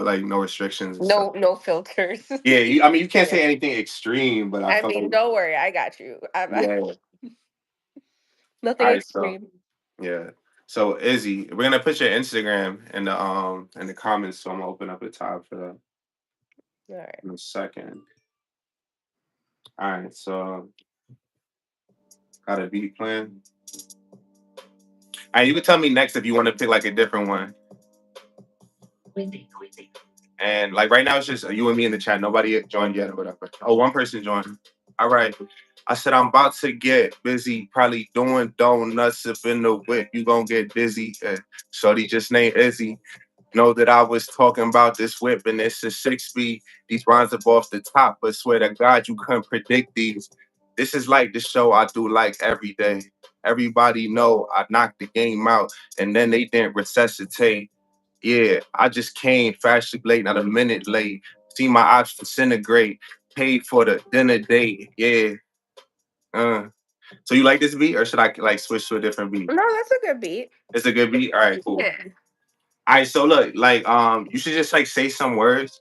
but like no restrictions and stuff. No filters. Yeah, I mean, you can't Yeah. say anything extreme, but I I felt mean, like don't worry, I got you. yeah. All Nothing right, so extreme. yeah. So Izzy, we're gonna put your Instagram in the comments. So I'm gonna open up a tab for that All right. in a second. All right, so got a beat plan. All right, you can tell me next if you want to pick like a different one. And like right now, it's just you and me in the chat. Nobody joined yet or whatever. Oh, one person joined. All right. I said I'm about to get busy, probably doing donuts up in the whip. You gonna get dizzy. Shorty just named Izzy. Know that I was talking about this whip and it's a 6 speed. These rhymes up off the top, but swear to God, you couldn't predict these. This is like the show I do like every day. Everybody know I knocked the game out and then they didn't resuscitate. Yeah, I just came fastly late, not a minute late. See my ops disintegrate. Paid for the dinner date. Yeah. So you like this beat, or should I like switch to a different beat? No, that's a good beat. It's a good beat. All right, cool. Yeah. All right, so look, like, you should just like say some words,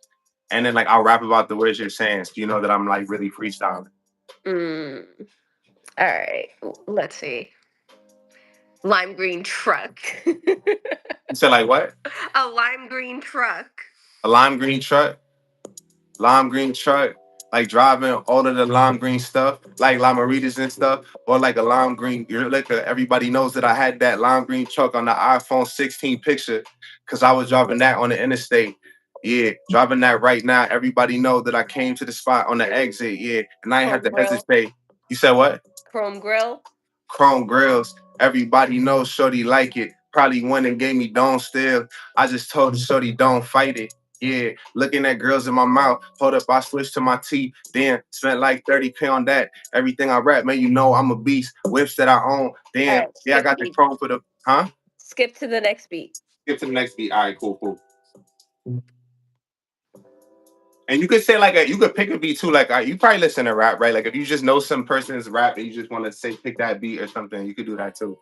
and then like I'll rap about the words you're saying. So you know that I'm like really freestyling. Mm. All right. Let's see. Lime green truck. You said like what? A lime green truck. A lime green truck, like driving all of the lime green stuff, like limeritas and stuff, or like a lime green your liquor. Everybody knows that I had that lime green truck on the iPhone 16 picture, cause I was driving that on the interstate. Yeah, driving that right now. Everybody know that I came to the spot on the exit. Yeah, and I ain't have Chrome to grill. hesitate. You said what? Chrome grill. Chrome grills. Everybody knows Shorty like it. Probably went and gave me Don't Still. I just told Shorty don't fight it. Yeah, looking at girls in my mouth. Hold up, I switched to my teeth. Damn, spent like 30K on that. Everything I rap, man, you know I'm a beast. Whips that I own. All Damn, right. yeah, I Skip got the beat. chrome for the huh? Skip to the next beat. Skip to the next beat. All right, cool, cool. And you could say like you could pick a beat too. Like you probably listen to rap, right? Like if you just know some person's rap and you just want to say pick that beat or something, you could do that too.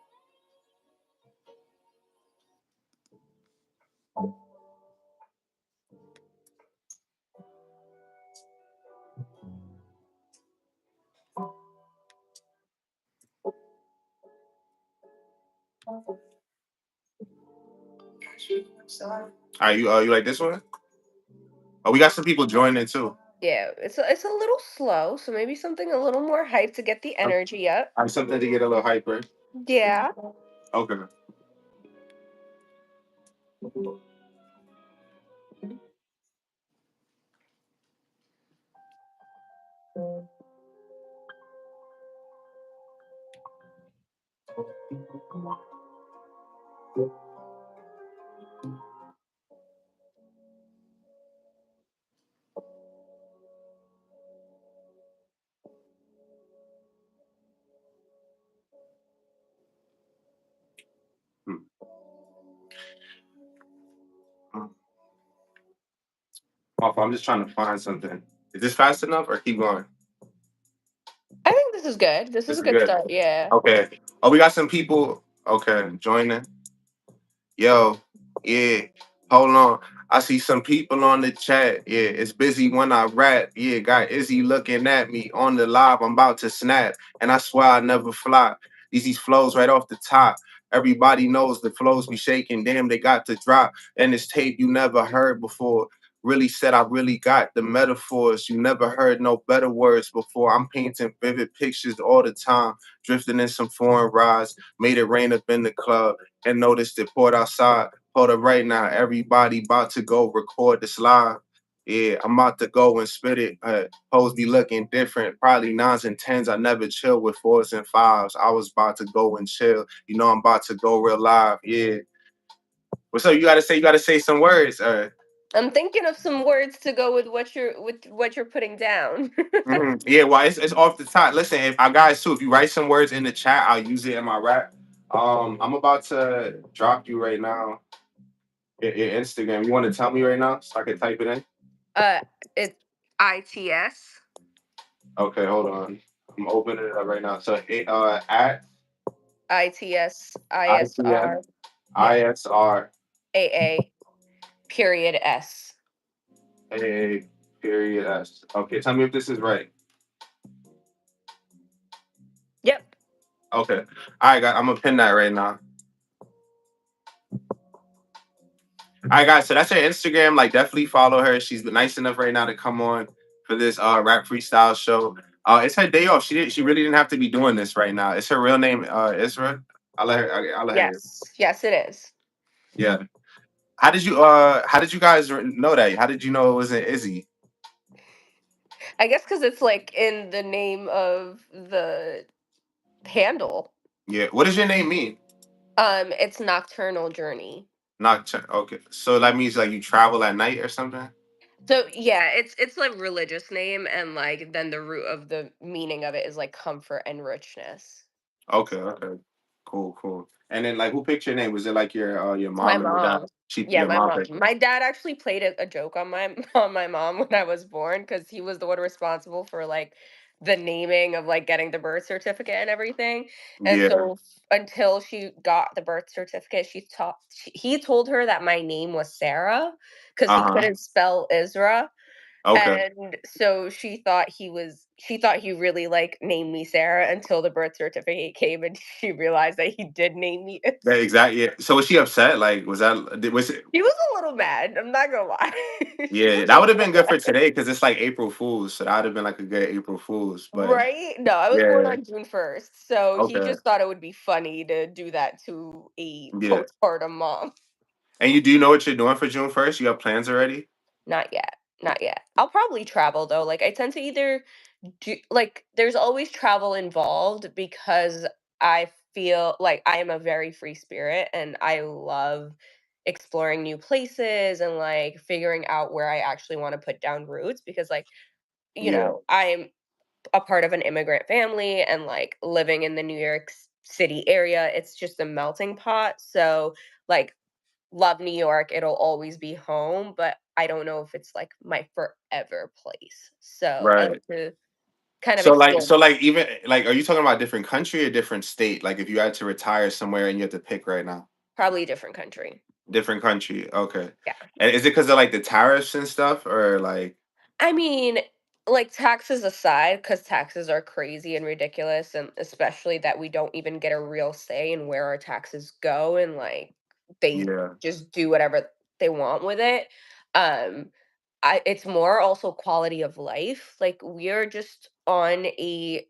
Are you like this one? Oh, we got some people joining too. Yeah, it's a little slow, so maybe something a little more hype to get the energy up. I'm something to get a little hyper. Yeah. Okay. Hmm. I'm just trying to find something. Is this fast enough or keep going? I think this is good. This is This a is good good. start. Yeah. Okay. Oh, we got some people. Okay, joining. Yo, yeah. Hold on. I see some people on the chat. Yeah, it's busy when I rap. Yeah, got Izzy looking at me on the live. I'm about to snap. And I swear I never flop. These flows right off the top. Everybody knows the flows be shaking. Damn, they got to drop. And this tape you never heard before. Really said I really got the metaphors. You never heard no better words before. I'm painting vivid pictures all the time. Drifting in some foreign rides. Made it rain up in the club and noticed it poured outside. Hold up right now. Everybody about to go record this live. Yeah, I'm about to go and spit it. Hoes be looking different. Probably nines and tens. I never chill with fours and fives. I was about to go and chill. You know I'm about to go real live. Yeah. What's up? You gotta say some words. I'm thinking of some words to go with what you're putting down. Yeah, well, it's off the top. Listen, if I guys too, if you write some words in the chat, I'll use it in my rap. I'm about to drop you right now. Your Instagram. You want to tell me right now so I can type it in? uh, it's ITS. Okay, hold on. I'm opening it up right now. So at ITS ICM ISR. Yeah. ISR. AA period S. A period S. Okay, tell me if this is right. Yep. Okay. All right, guys, I'm gonna pin that right now. All right, guys. So that's her Instagram. Like, definitely follow her. She's been nice enough right now to come on for this rap freestyle show. It's her day off. She really didn't have to be doing this right now. It's her real name, Isra. I'll let her. Yes. Yes, it is. Yeah. How did you guys know that? How did you know it wasn't Izzy? I guess because it's like in the name of the handle. Yeah. What does your name mean? It's Nocturnal Journey. Okay. So that means like you travel at night or something? So yeah, it's like religious name, and like then the root of the meaning of it is like comfort and richness. Okay, okay. Cool, cool. And then like who picked your name? Was it like your My mom and your dad? mom. She Yeah, your my mom mom. picked it. My dad actually played a joke on my on my mom when I was born because he was the one responsible for like the naming of like getting the birth certificate and everything. And Yeah. so until she got the birth certificate, he told her that my name was Sarah because he Uh-huh. couldn't spell Isra. Okay. And so she thought he really like named me Sarah until the birth certificate came and she realized that he did name me. That exactly. Yeah. So was she upset? Like was it She was a little mad, I'm not gonna lie. She yeah, was a that would have been little good for mad. today because it's like April Fools. So that would have been like a good April Fools. But Right? No, I was born yeah, on June 1st, so he okay. just thought it would be funny to do that to a Yeah. postpartum mom. And you do know what you're doing for June 1st? You have plans already? Not yet. Not yet. I'll probably travel though. Like I tend to either like there's always travel involved because I feel like I am a very free spirit and I love exploring new places and like figuring out where I actually want to put down roots because like Yeah. I'm a part of an immigrant family and like living in the New York City area, it's just a melting pot. So like love New York, it'll always be home, but I don't know if it's like my forever place. So I Right. like to kind of So explore. like even like are you talking about different country or different state? Like if you had to retire somewhere and you had to pick right now? Probably a different country. Different country. Okay. Yeah. And is it because of like the tariffs and stuff or like I mean, like taxes aside, because taxes are crazy and ridiculous, and especially that we don't even get a real say in where our taxes go, and like they yeah. just do whatever they want with it. Um, it's more also quality of life. Like we're just on a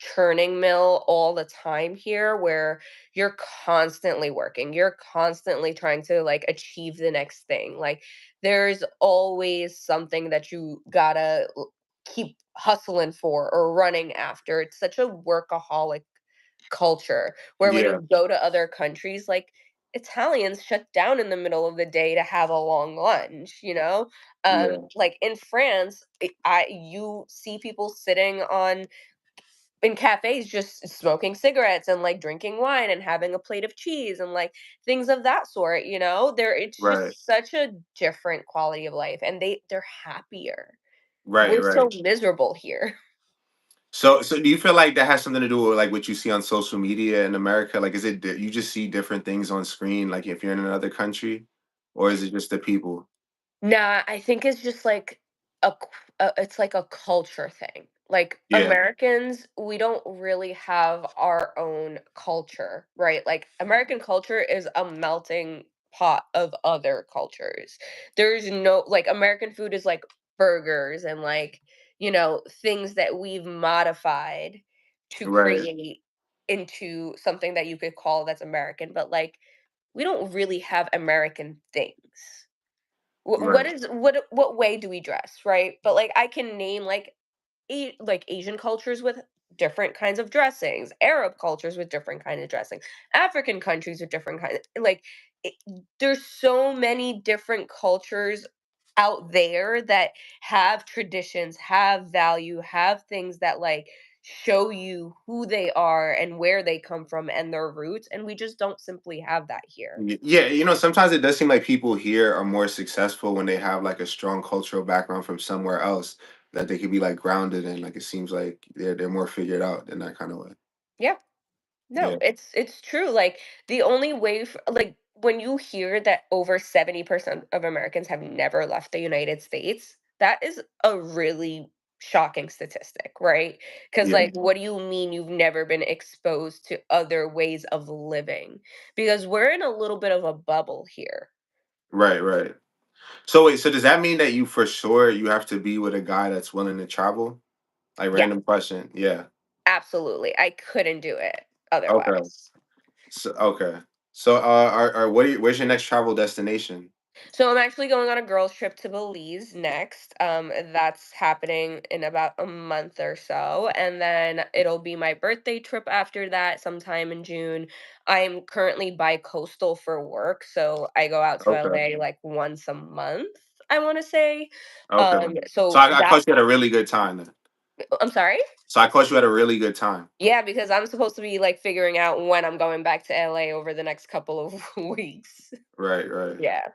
churning mill all the time here where you're constantly working. You're constantly trying to like achieve the next thing. Like there's always something that you gotta keep hustling for or running after. It's such a workaholic culture where when Yeah. you go to other countries, like Italians shut down in the middle of the day to have a long lunch, you know? Yeah. Like in France, you see people sitting on in cafes just smoking cigarettes and like drinking wine and having a plate of cheese and like things of that sort, you know? There it's Right. just such a different quality of life and they're happier. Right, We're so right. miserable here. So do you feel like that has something to do with like what you see on social media in America? Like is it you just see different things on screen like if you're in another country or is it just the people? Nah, I think it's just like it's like a culture thing. Like Yeah. Americans, we don't really have our own culture, right? Like American culture is a melting pot of other cultures. There's no like American food is like burgers and like, things that we've modified to Right. create into something that you could call that's American, but like we don't really have American things. What Right. is what way do we dress, right? But like I can name like Asian cultures with different kinds of dressings, Arab cultures with different kinds of dressing, African countries with different kinds. Like it, there's so many different cultures out there that have traditions, have value, have things that like show you who they are and where they come from and their roots, and we just don't simply have that here. Yeah, sometimes it does seem like people here are more successful when they have like a strong cultural background from somewhere else that they could be like grounded in. Like it seems like they're more figured out in that kind of way. Yeah. No, Yeah. it's true. Like the only way like when you hear that over 70% of Americans have never left the United States, That is a really shocking statistic, right? Because, Yeah. like, what do you mean you've never been exposed to other ways of living? Because we're in a little bit of a bubble here. Right, right. So wait, so does that mean that you for sure you have to be with a guy that's willing to travel? Like Yeah, random question. Yeah. absolutely. I couldn't do it Okay. otherwise. So okay. So where's your next travel destination? So I'm actually going on a girls' trip to Belize next. That's happening in about a month or so, and then it'll be my birthday trip after that, sometime in June. I'm currently bi-coastal for work, so I go out to Okay. LA like once a month, I want to say. Okay. So So I caught that's you at a really good time then. I'm sorry. So I caught you at a really good time. Yeah, because I'm supposed to be like figuring out when I'm going back to LA over the next couple of weeks. Right, right. Yeah.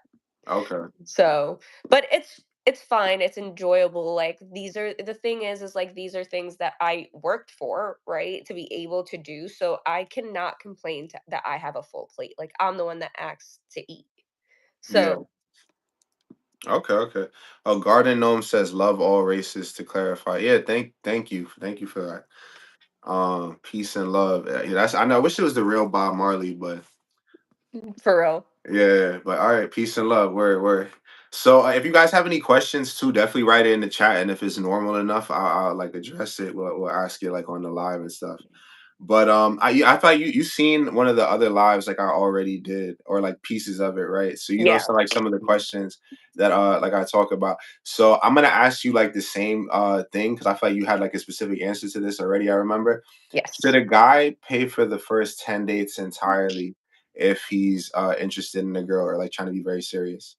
Okay. So, but it's fine, it's enjoyable, like, these are the thing is, like, these are things that I worked for, right, to be able to do, so I cannot complain that I have a full plate, like, I'm the one that asks to eat. Yeah. So, Okay, okay. Oh, Garden Gnome says love all races to clarify. Yeah, thank you. Thank you for that. Peace and love. Yeah, that's I know I wish it was the real Bob Marley, but for real. yeah, but all right, peace and love. Word. So if you guys have any questions too, definitely write it in the chat, and if it's normal enough, I'll like address it. We'll ask it like on the live and stuff. But I thought you seen one of the other lives like I already did, or like pieces of it, right? So you know Yeah. some like some of the questions that like I talk about. So I'm gonna ask you like the same thing because I feel like you had like a specific answer to this already. I remember. Should Yes. a guy pay for the first 10 dates entirely if he's interested in a girl or like trying to be very serious?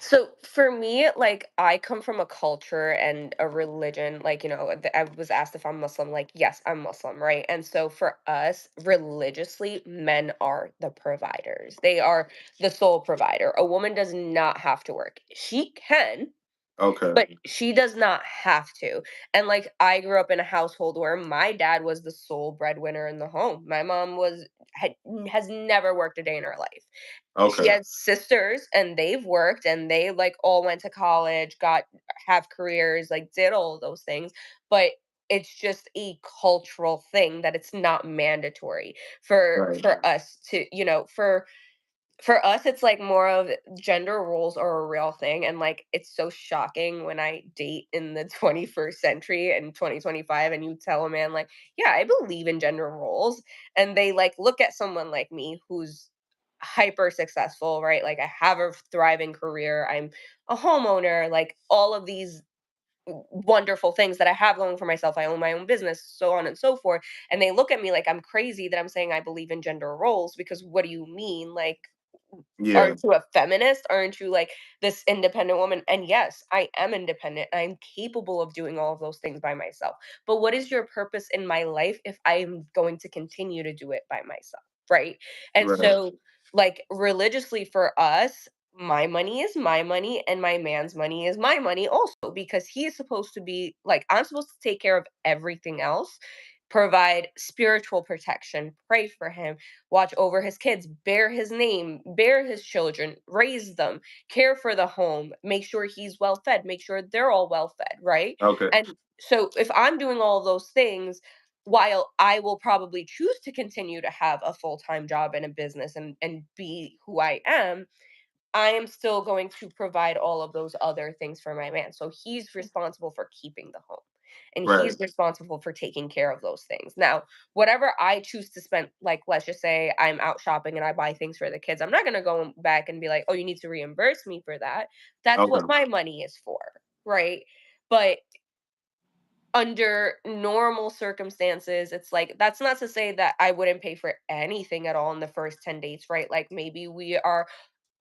So for me, like, I come from a culture and a religion, like, I was asked if I'm Muslim, like, yes, I'm Muslim, right? And so for us, religiously, men are the providers. They are the sole provider. A woman does not have to work. She can, Okay. but she does not have to. And, like, I grew up in a household where my dad was the sole breadwinner in the home. My mom had, has never worked a day in her life. She Okay. has sisters and they've worked and they like all went to college, got have careers, like did all those things, but it's just a cultural thing that it's not mandatory Right. for us to, for us it's like more of gender roles are a real thing, and like it's so shocking when I date in the 21st century and 2025 and you tell a man like, yeah, I believe in gender roles, and they like look at someone like me who's hyper successful, right? Like, I have a thriving career, I'm a homeowner, like all of these wonderful things that I have going for myself. I own my own business, so on and so forth. And they look at me like I'm crazy that I'm saying I believe in gender roles, because what do you mean? Like, Yeah. aren't you a feminist? Aren't you like this independent woman? And yes, I am independent. I'm capable of doing all of those things by myself. But what is your purpose in my life if I'm going to continue to do it by myself? Right. And Right. so, like, religiously for us, my money is my money and my man's money is my money also, because he is supposed to be like, I'm supposed to take care of everything else, provide spiritual protection, pray for him, watch over his kids, bear his name, bear his children, raise them, care for the home, make sure he's well fed, make sure they're all well fed, right? Okay. And so if I'm doing all of those things, while I will probably choose to continue to have a full-time job and a business and be who I am, I am still going to provide all of those other things for my man. So he's responsible for keeping the home. And Right. he's responsible for taking care of those things. Now, whatever I choose to spend, like, let's just say I'm out shopping and I buy things for the kids, I'm not going to go back and be like, oh, you need to reimburse me for that. That's what Okay. my money is for. Right. But under normal circumstances, it's like, that's not to say that I wouldn't pay for anything at all in the first 10 dates, right? Like, maybe we are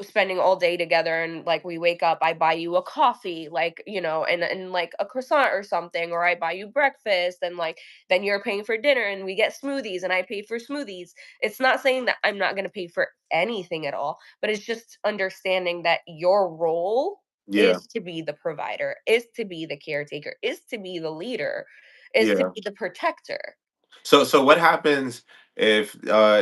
spending all day together and like we wake up, I buy you a coffee, like, and like a croissant or something, or I buy you breakfast, and like then you're paying for dinner and we get smoothies and I pay for smoothies. It's not saying that I'm not going to pay for anything at all, but it's just understanding that your role Yeah. is to be the provider, is to be the caretaker, is to be the leader, is to Yeah. be the protector. So what happens if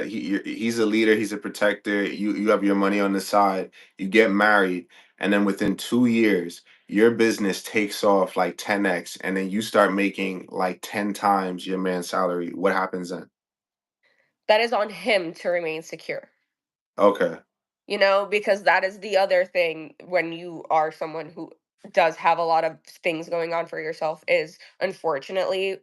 he's a leader, he's a protector, you have your money on the side, you get married, and then within 2 years your business takes off like 10x and then you start making like 10 times your man's salary, what happens then? That is on him to remain secure. Okay. Because that is the other thing when you are someone who does have a lot of things going on for yourself is unfortunately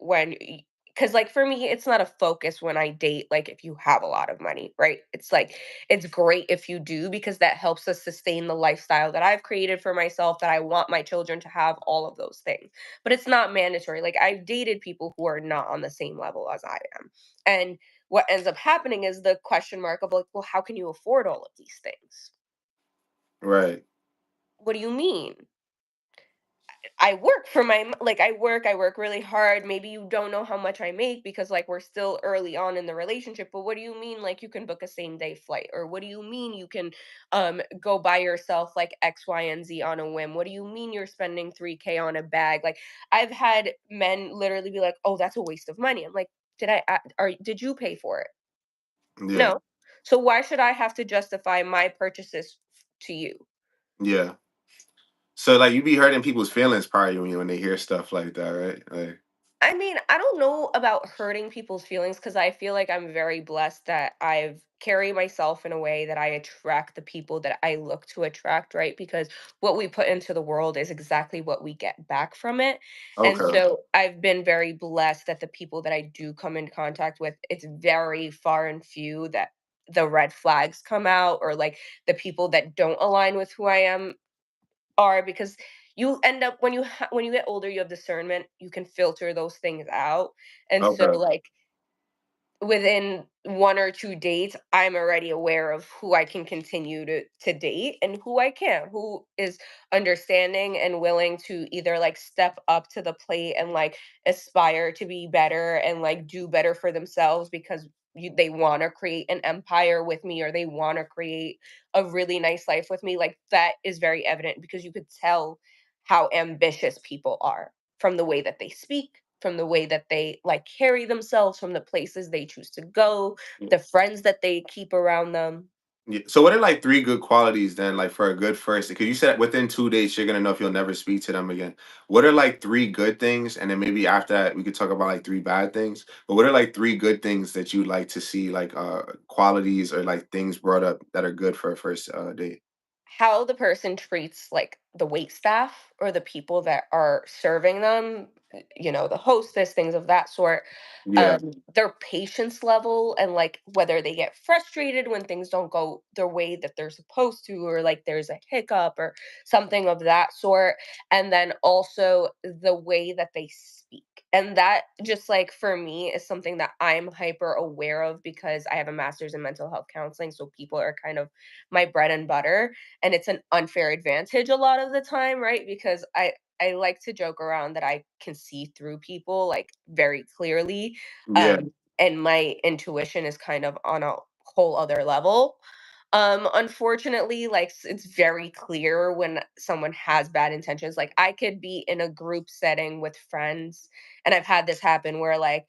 because like for me it's not a focus when I date, like if you have a lot of money, right? It's like it's great if you do because that helps us sustain the lifestyle that I've created for myself, that I want my children to have, all of those things. But it's not mandatory. Like I've dated people who are not on the same level as I am, and what ends up happening is the question mark of like, well, how can you afford all of these things? Right. What do you mean? I work for like I work really hard. Maybe you don't know how much I make because like we're still early on in the relationship, but what do you mean like you can book a same day flight? Or what do you mean you can go buy yourself like X, Y, and Z on a whim? What do you mean you're spending 3K on a bag? Like I've had men literally be like, "Oh, that's a waste of money." I'm like, did you pay for it?" Yeah. No. So why should I have to justify my purchases to you? Yeah. So like you be hurting people's feelings probably when they hear stuff like that, right? Like, I mean, I don't know about hurting people's feelings because I feel like I'm very blessed that I've carry myself in a way that I attract the people that I look to attract, right? Because what we put into the world is exactly what we get back from it. And okay. so I've been very blessed that the people that I do come in contact with, it's very far and few that the red flags come out, or like the people that don't align with who I am are, because you end up when when you get older, you have discernment, you can filter those things out. And so Okay. like within 1 or 2 dates, I'm already aware of who I can continue to date and who I can't, who is understanding and willing to either like step up to the plate and like aspire to be better and like do better for themselves because they want to create an empire with me, or they want to create a really nice life with me. Like that is very evident because you could tell how ambitious people are from the way that they speak, from the way that they like carry themselves, from the places they choose to go, the friends that they keep around them. Yeah. So what are like three good qualities then, like for a good first? Because you said within 2 days you're gonna know if you'll never speak to them again. What are like three good things, and then maybe after that we could talk about like three bad things. But what are like three good things that you like to see, like qualities or like things brought up that are good for a first date? How the person treats like the wait staff or the people that are serving them, the hostess, things of that sort. Yeah. Their patience level, and like whether they get frustrated when things don't go the way that they're supposed to, or like there's a hiccup or something of that sort. And then also the way that they speak. And that just like for me is something that I'm hyper aware of because I have a master's in mental health counseling. So people are kind of my bread and butter, and it's an unfair advantage a lot of the time, right? Because I like to joke around that I can see through people like very clearly, Yeah. and my intuition is kind of on a whole other level. Unfortunately, like it's very clear when someone has bad intentions. Like I could be in a group setting with friends, and I've had this happen where like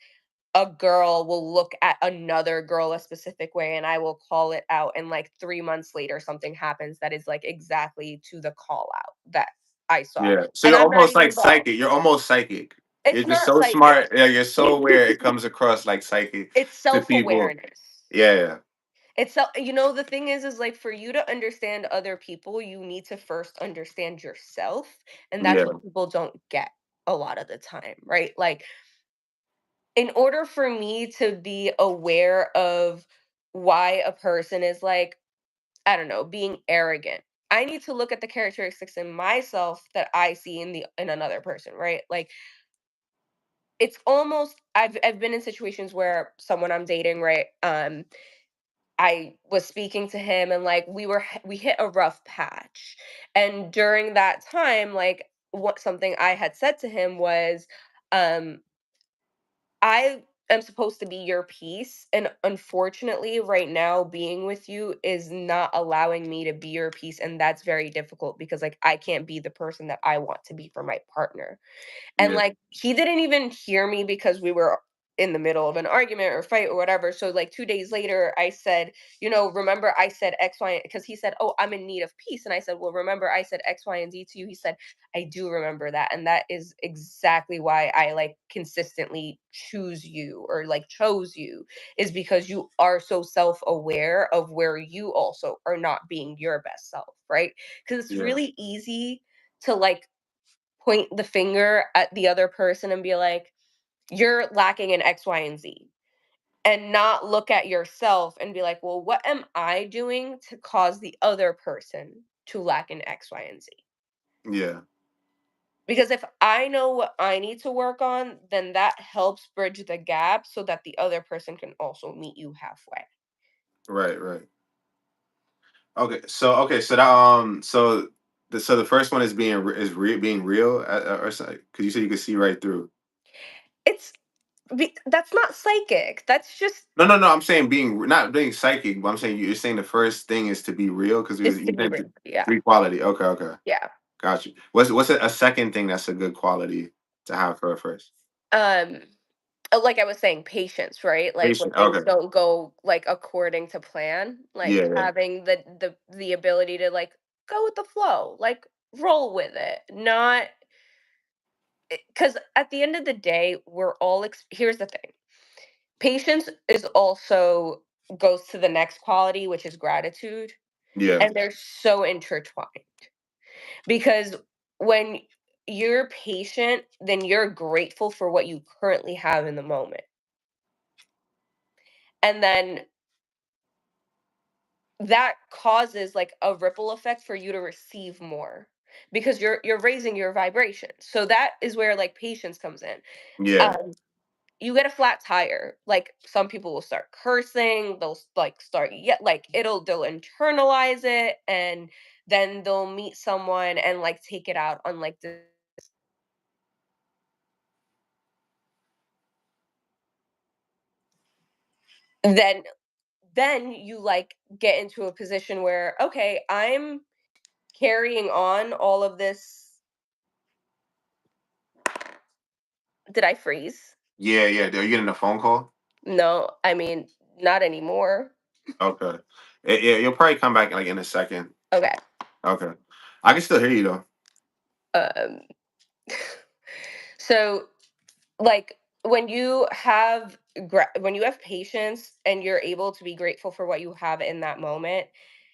a girl will look at another girl a specific way and I will call it out, and like 3 months later something happens that is like exactly to the call out that I saw. Yeah. So And you're I'm not almost even like involved. psychic. You're almost psychic. You're It's just not so psychic. smart. Yeah, you're so aware. It comes across like psychic It's to people. self-awareness. Yeah. Yeah. The thing is like for you to understand other people, you need to first understand yourself, and that's Yeah. what people don't get a lot of the time, right? Like in order for me to be aware of why a person is like, I don't know, being arrogant, I need to look at the characteristics in myself that I see in another person, right? Like it's almost I've been in situations where someone I'm dating, right? I was speaking to him and like we hit a rough patch. And during that time, like what something I had said to him was, um I am supposed to be your peace, and unfortunately, right now, being with you is not allowing me to be your peace, and that's very difficult because, like, I can't be the person that I want to be for my partner. And Yeah. like, he didn't even hear me because we were in the middle of an argument or fight or whatever. So like 2 days later, I said, remember I said X, Y, because he said, "Oh, I'm in need of peace." And I said, "Well, remember I said X, Y, and Z to you?" He said, "I do remember that." And that is exactly why I like consistently choose you or like chose you, is because you are so self-aware of where you also are not being your best self, right? Because it's Yeah. really easy to like point the finger at the other person and be like, you're lacking in X, Y, and Z, and not look at yourself and be like, well, what am I doing to cause the other person to lack in X, Y, and Z? Yeah. Because if I know what I need to work on, then that helps bridge the gap so that the other person can also meet you halfway. Right. Right. So that so the first one is being real, or because you said you could see right through. It's that's not psychic. That's just No, no, no. I'm saying not being psychic, but I'm saying you're saying the first thing is to be real because is to you be said real. Yeah. three quality. Okay, okay, Yeah. got you. What's a second thing that's a good quality to have for a first? Um like I was saying, patience, right? Like when Patient. things Okay. don't go like according to plan, like Yeah, yeah, having the ability to like go with the flow, like roll with it. Not because at the end of the day, we're all here's the thing. Patience is also goes to the next quality, which is gratitude, yeah, and they're so intertwined because when you're patient, then you're grateful for what you currently have in the moment. And then that causes like a ripple effect for you to receive more because you're raising your vibration. So that is where like patience comes in. yeah. um you get a flat tire, like some people will start cursing, they'll like start yeah, like they'll internalize it, and then they'll meet someone and like take it out on like then you like get into a position where, okay, I'm carrying on all of this. Did I freeze? Yeah, yeah. Are you getting a phone call? No, I mean, not anymore. Okay. Yeah, you'll probably come back like in a second. Okay. Okay. I can still hear you though. Um, so like when you have patience and you're able to be grateful for what you have in that moment,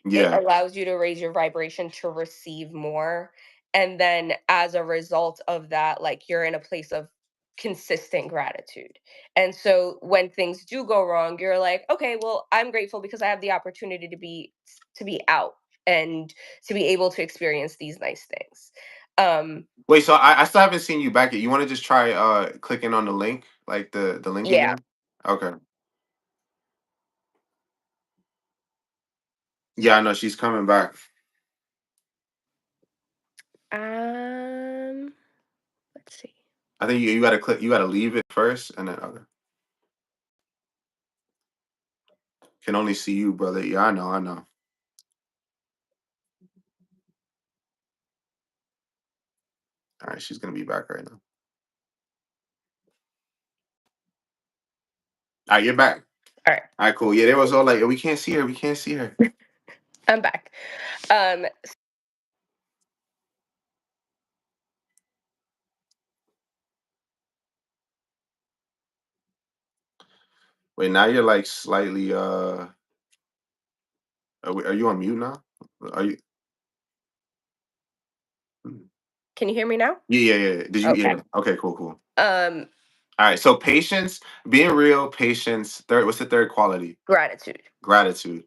it Yeah. allows you to raise your vibration to receive more, and then as a result of that, like you're in a place of consistent gratitude. And so when things do go wrong, you're like, okay, well, I'm grateful because I have the opportunity to be out and to be able to experience these nice things. um Wait, so I still haven't seen you back yet. You want to just try clicking on the link, like the link yeah. again? Okay. Yeah, I know she's coming back. um let's see. I think you gotta click. You gotta leave it first, and then okay. Can only see you, brother. Yeah, I know. I know. All right, she's gonna be back right now. All right, you're back. All right, All right, cool. Yeah, they was all like, "We can't see her. We can't see her." I'm back. um Wait, now you're like slightly. Are you on mute now? Are you? Hmm. can you hear me now? Yeah, yeah, yeah. Did you? Okay. Yeah. Okay, cool, cool. um All right. So patience, being real, patience. Third, what's the third quality? Gratitude. Gratitude.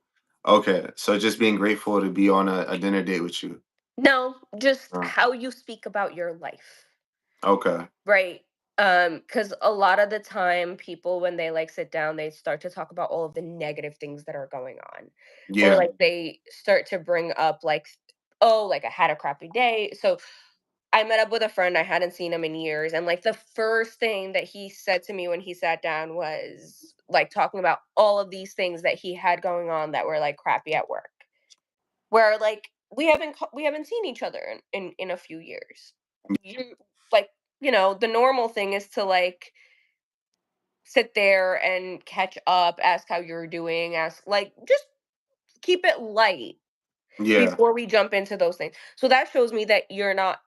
Okay, so just being grateful to be on a dinner date with you. No, just Oh, how you speak about your life, okay. right? Because a lot of the time people when they like sit down, they start to talk about all of the negative things that are going on, or Yeah. like they start to bring up like, oh, like I had a crappy day. So I met up with a friend, I hadn't seen him in years, and like the first thing that he said to me when he sat down was like talking about all of these things that he had going on that were like crappy at work. Where like we haven't seen each other in a few years. You like, the normal thing is to like sit there and catch up, ask how you're doing, ask like just keep it light Yeah. before we jump into those things. So that shows me that you're not,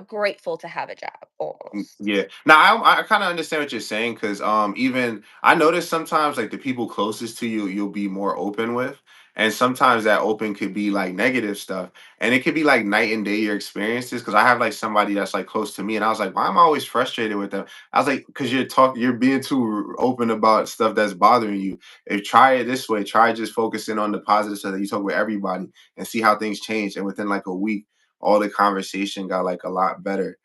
grateful to have a job almost. Yeah. Now I kind of understand what you're saying because even I notice sometimes like the people closest to you you'll be more open with, and sometimes that open could be like negative stuff, and it could be like night and day your experiences. Because I have like somebody that's like close to me, and I was like, why am I always frustrated with them? I was like, because you're being too open about stuff that's bothering you. If try it this way, try just focusing on the positive stuff that you talk with everybody and see how things change. And within like a week, all the conversation got like a lot better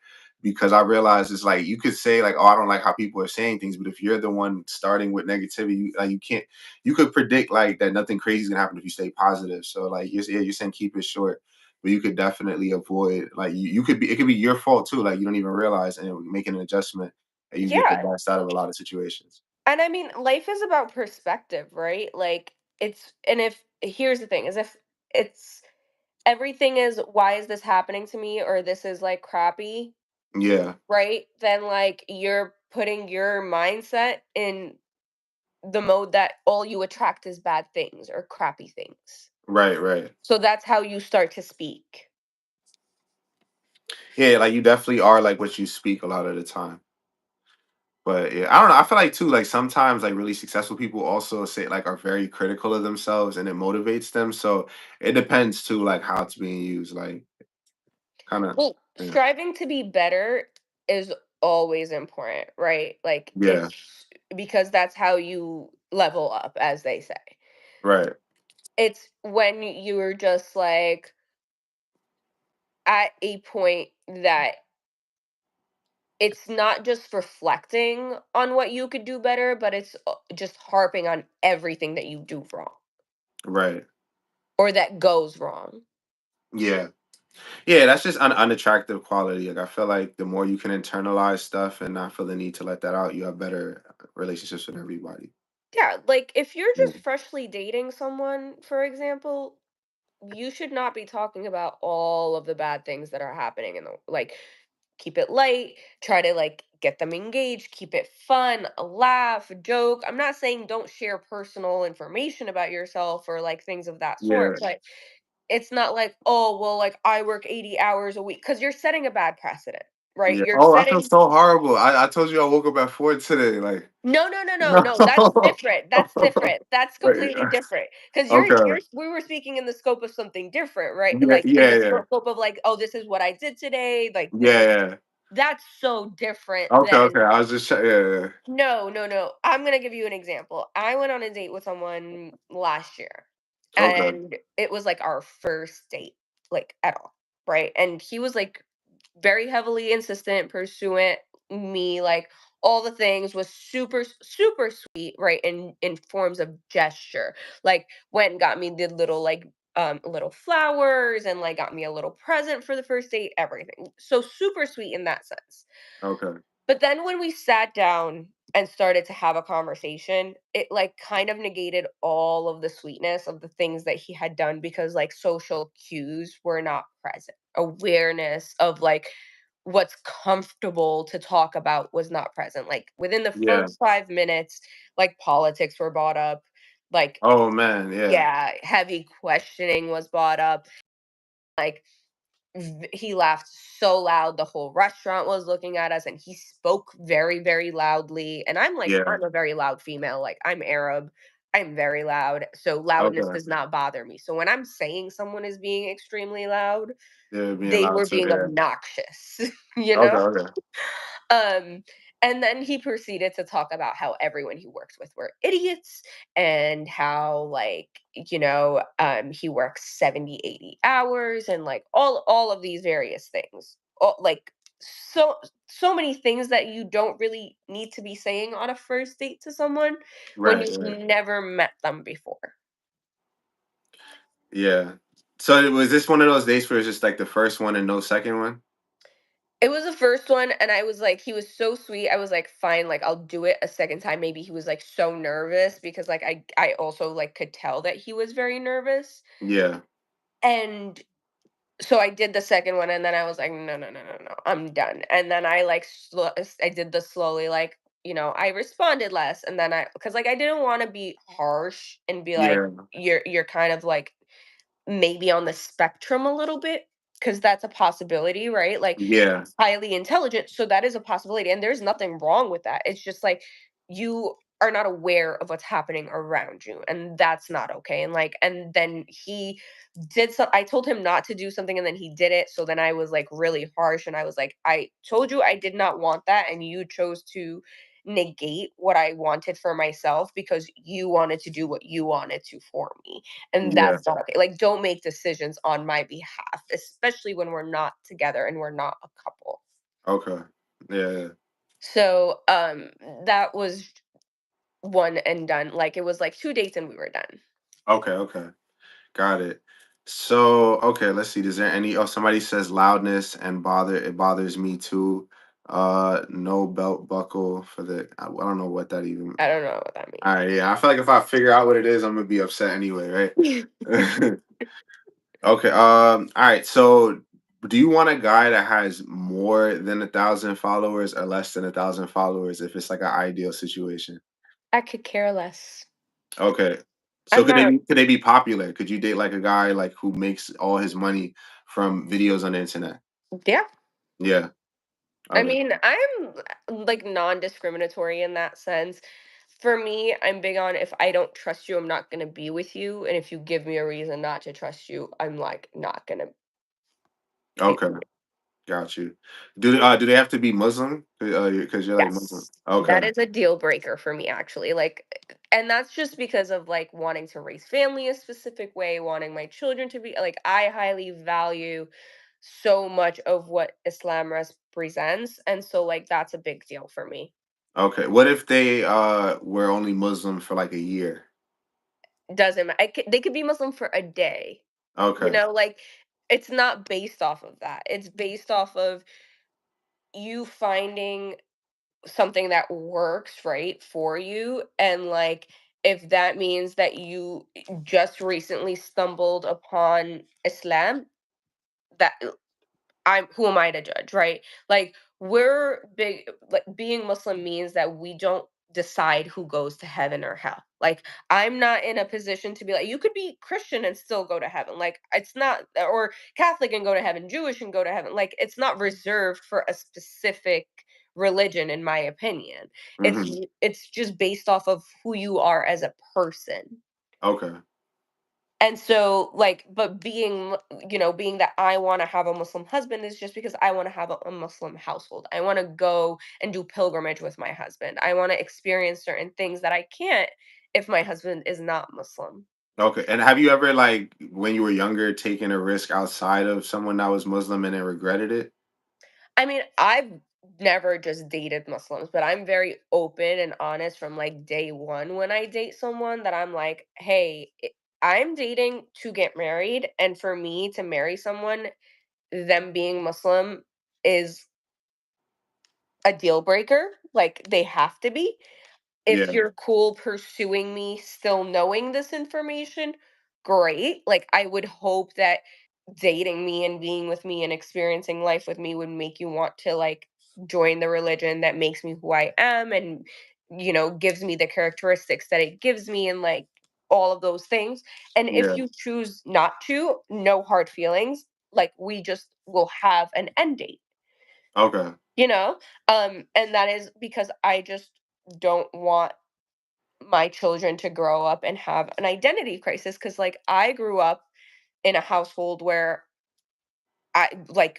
because I realize it's like you could say like, "Oh, I don't like how people are saying things," but if you're the one starting with negativity, you can't. You could predict like that nothing crazy is gonna happen if you stay positive. So like you're saying keep it short, but you could definitely avoid like you could be it could be your fault too. Like you don't even realize and making an adjustment and you get the Yeah. best out of a lot of situations. And I mean, life is about perspective, right? Like and if here's the thing is if it's everything is why is this happening to me or this is like crappy, Yeah. right? Then like you're putting your mindset in the mode that all you attract is bad things or crappy things. Right. Right. So that's how you start to speak. Yeah. Like you definitely are like what you speak a lot of the time. But yeah, I don't know. I feel like too, like sometimes like really successful people also say like are very critical of themselves and it motivates them. So it depends too, like how it's being used. Like kind of Well, yeah. striving to be better is always important, right? Like Yeah. it's because that's how you level up, as they say. Right. It's when you're just like at a point that it's not just reflecting on what you could do better, but it's just harping on everything that you do wrong Right. or that goes wrong. Yeah. Yeah, that's just an unattractive quality. Like I feel like the more you can internalize stuff and not feel the need to let that out, you have better relationships with everybody. Yeah, like if you're Yeah. just freshly dating someone, for example, you should not be talking about all of the bad things that are happening in the like keep it light, try to like get them engaged, keep it fun, a laugh, a joke. I'm not saying don't share personal information about yourself or like things of that Yeah. sort, but it's not like, oh, well, like I work 80 hours a week because you're setting a bad precedent, right? Yeah. You're Oh, I feel setting so horrible. I told you I woke up at 4 today. Like no, no, no, no, no. no. That's different. That's different. That's Wait, completely different. Because okay. we were speaking in the scope of something different, right? Yeah, Like in yeah, the yeah. scope of like, oh, this is what I did today. Like this Yeah, is yeah. that's so different Okay, than okay. I was just yeah, yeah. no, no, no. I'm gonna give you an example. I went on a date with someone last year, Okay. and it was like our first date, like at all, right? And he was like very heavily insistent, pursuant me, like all the things was super sweet, right? In forms of gesture, like went and got me the little like little flowers and like got me a little present for the first date, everything. So super sweet in that sense. Okay. But then when we sat down and started to have a conversation, it like kind of negated all of the sweetness of the things that he had done because like social cues were not present. Awareness of like what's comfortable to talk about was not present. Like within the Yeah. first 5 minutes, like politics were brought up, like Oh man, yeah. yeah, heavy questioning was brought up. Like he laughed so loud the whole restaurant was looking at us and he spoke very very loudly and Yeah. I'm a very loud female, like I'm Arab, I'm very loud, so loudness Okay. does not bother me. So when I'm saying someone is being extremely loud, Yeah, being they loud were too, being yeah. obnoxious. you Okay, know okay. um, and then he proceeded to talk about how everyone he works with were idiots and how like, he works 70, 80 hours and like all of these various things. Like so so many things that you don't really need to be saying on a first date to someone when Right, you've right. never met them before. Yeah. So was this one of those days where it's just like the first one and no second one? It was the first one, and I was like he was so sweet, I was like, "Fine, like, I'll do it a second time." Maybe he was, like, so nervous because, like, I also, like, could tell that he was very nervous, Yeah. and so I did the second one, and then I was like, "No, no, no, no, no, I'm done." And then I, like, I did the slowly, like, I responded less, and then because like I didn't want to be harsh and be like, Yeah. you're kind of like maybe on the spectrum a little bit, because that's a possibility, right? Like Yeah. highly intelligent, so that is a possibility, and there's nothing wrong with that. It's just like you are not aware of what's happening around you, and that's not okay. And like, and then he did so, I told him not to do something, and then he did it, so then I was like really harsh, and I was like, I told you I did not want that, and you chose to negate what I wanted for myself because you wanted to do what you wanted to for me, and Yeah. that's not okay. Like, don't make decisions on my behalf, especially when we're not together and we're not a couple. Okay. Yeah. Yeah. So, that was one and done. Like, it was like 2 dates and we were done. Okay. Okay. Got it. So, okay, let's see. Is there any? Oh, somebody says loudness and bother. It bothers me too. No belt buckle for the. I don't know what that even. I don't know what that All right, yeah. I feel like if I figure out what it is, I'm gonna be upset anyway, means. right? Okay. All right. So, do you want a guy that has more than 1,000 followers or less than 1,000 followers? If it's like an ideal situation. I could care less. Okay. So I'm not could they be popular? Could you date like a guy like who makes all his money from videos on the internet? yeah. Yeah. I Okay. mean, I'm like non-discriminatory in that sense. For me, I'm big on if I don't trust you, I'm not going to be with you. And if you give me a reason not to trust you, I'm like not going to be Okay. with you. Got you. Do they have to be Muslim? Because you're like Muslim. Yes. Okay. That is a deal breaker for me, actually. Like, and that's just because of like wanting to raise family a specific way, wanting my children to be like, I highly value so much of what Islam represents. And so, like, that's a big deal for me. Okay. What if they were only Muslim for like a year? Doesn't matter. They could be Muslim for a day. Okay. Like it's not based off of that. It's based off of you finding something that works right for you, and like if that means that you just recently stumbled upon Islam, that I'm who am I to judge, right? Like we're big like being Muslim means that we don't decide who goes to heaven or hell. Like I'm not in a position to be like you could be Christian and still go to heaven. Like it's not or Catholic and go to heaven, Jewish and go to heaven. Like it's not reserved for a specific religion in my opinion. Hmm. It's just based off of who you are as a person. Okay. And so, like, but being that I want to have a Muslim husband is just because I want to have a Muslim household. I want to go and do pilgrimage with my husband. I want to experience certain things that I can't if my husband is not Muslim. Okay. And have you ever like when you were younger taken a risk outside of someone that was Muslim and then regretted it? I mean, I've never just dated Muslims, but I'm very open and honest from like day one when I date someone that I'm like, hey, I'm dating to get married. And for me to marry someone, them being Muslim is a deal breaker, like, they have to be. If Yeah. you're cool pursuing me still knowing this information, great. Like, I would hope that dating me and being with me and experiencing life with me would make you want to, like, join the religion that makes me who I am and, gives me the characteristics that it gives me and, like, all of those things. And if Yeah. you choose not to, no hard feelings. Like, we just will have an end date. Okay. You know? And that is because I just don't want my children to grow up and have an identity crisis. Because like, I grew up in a household where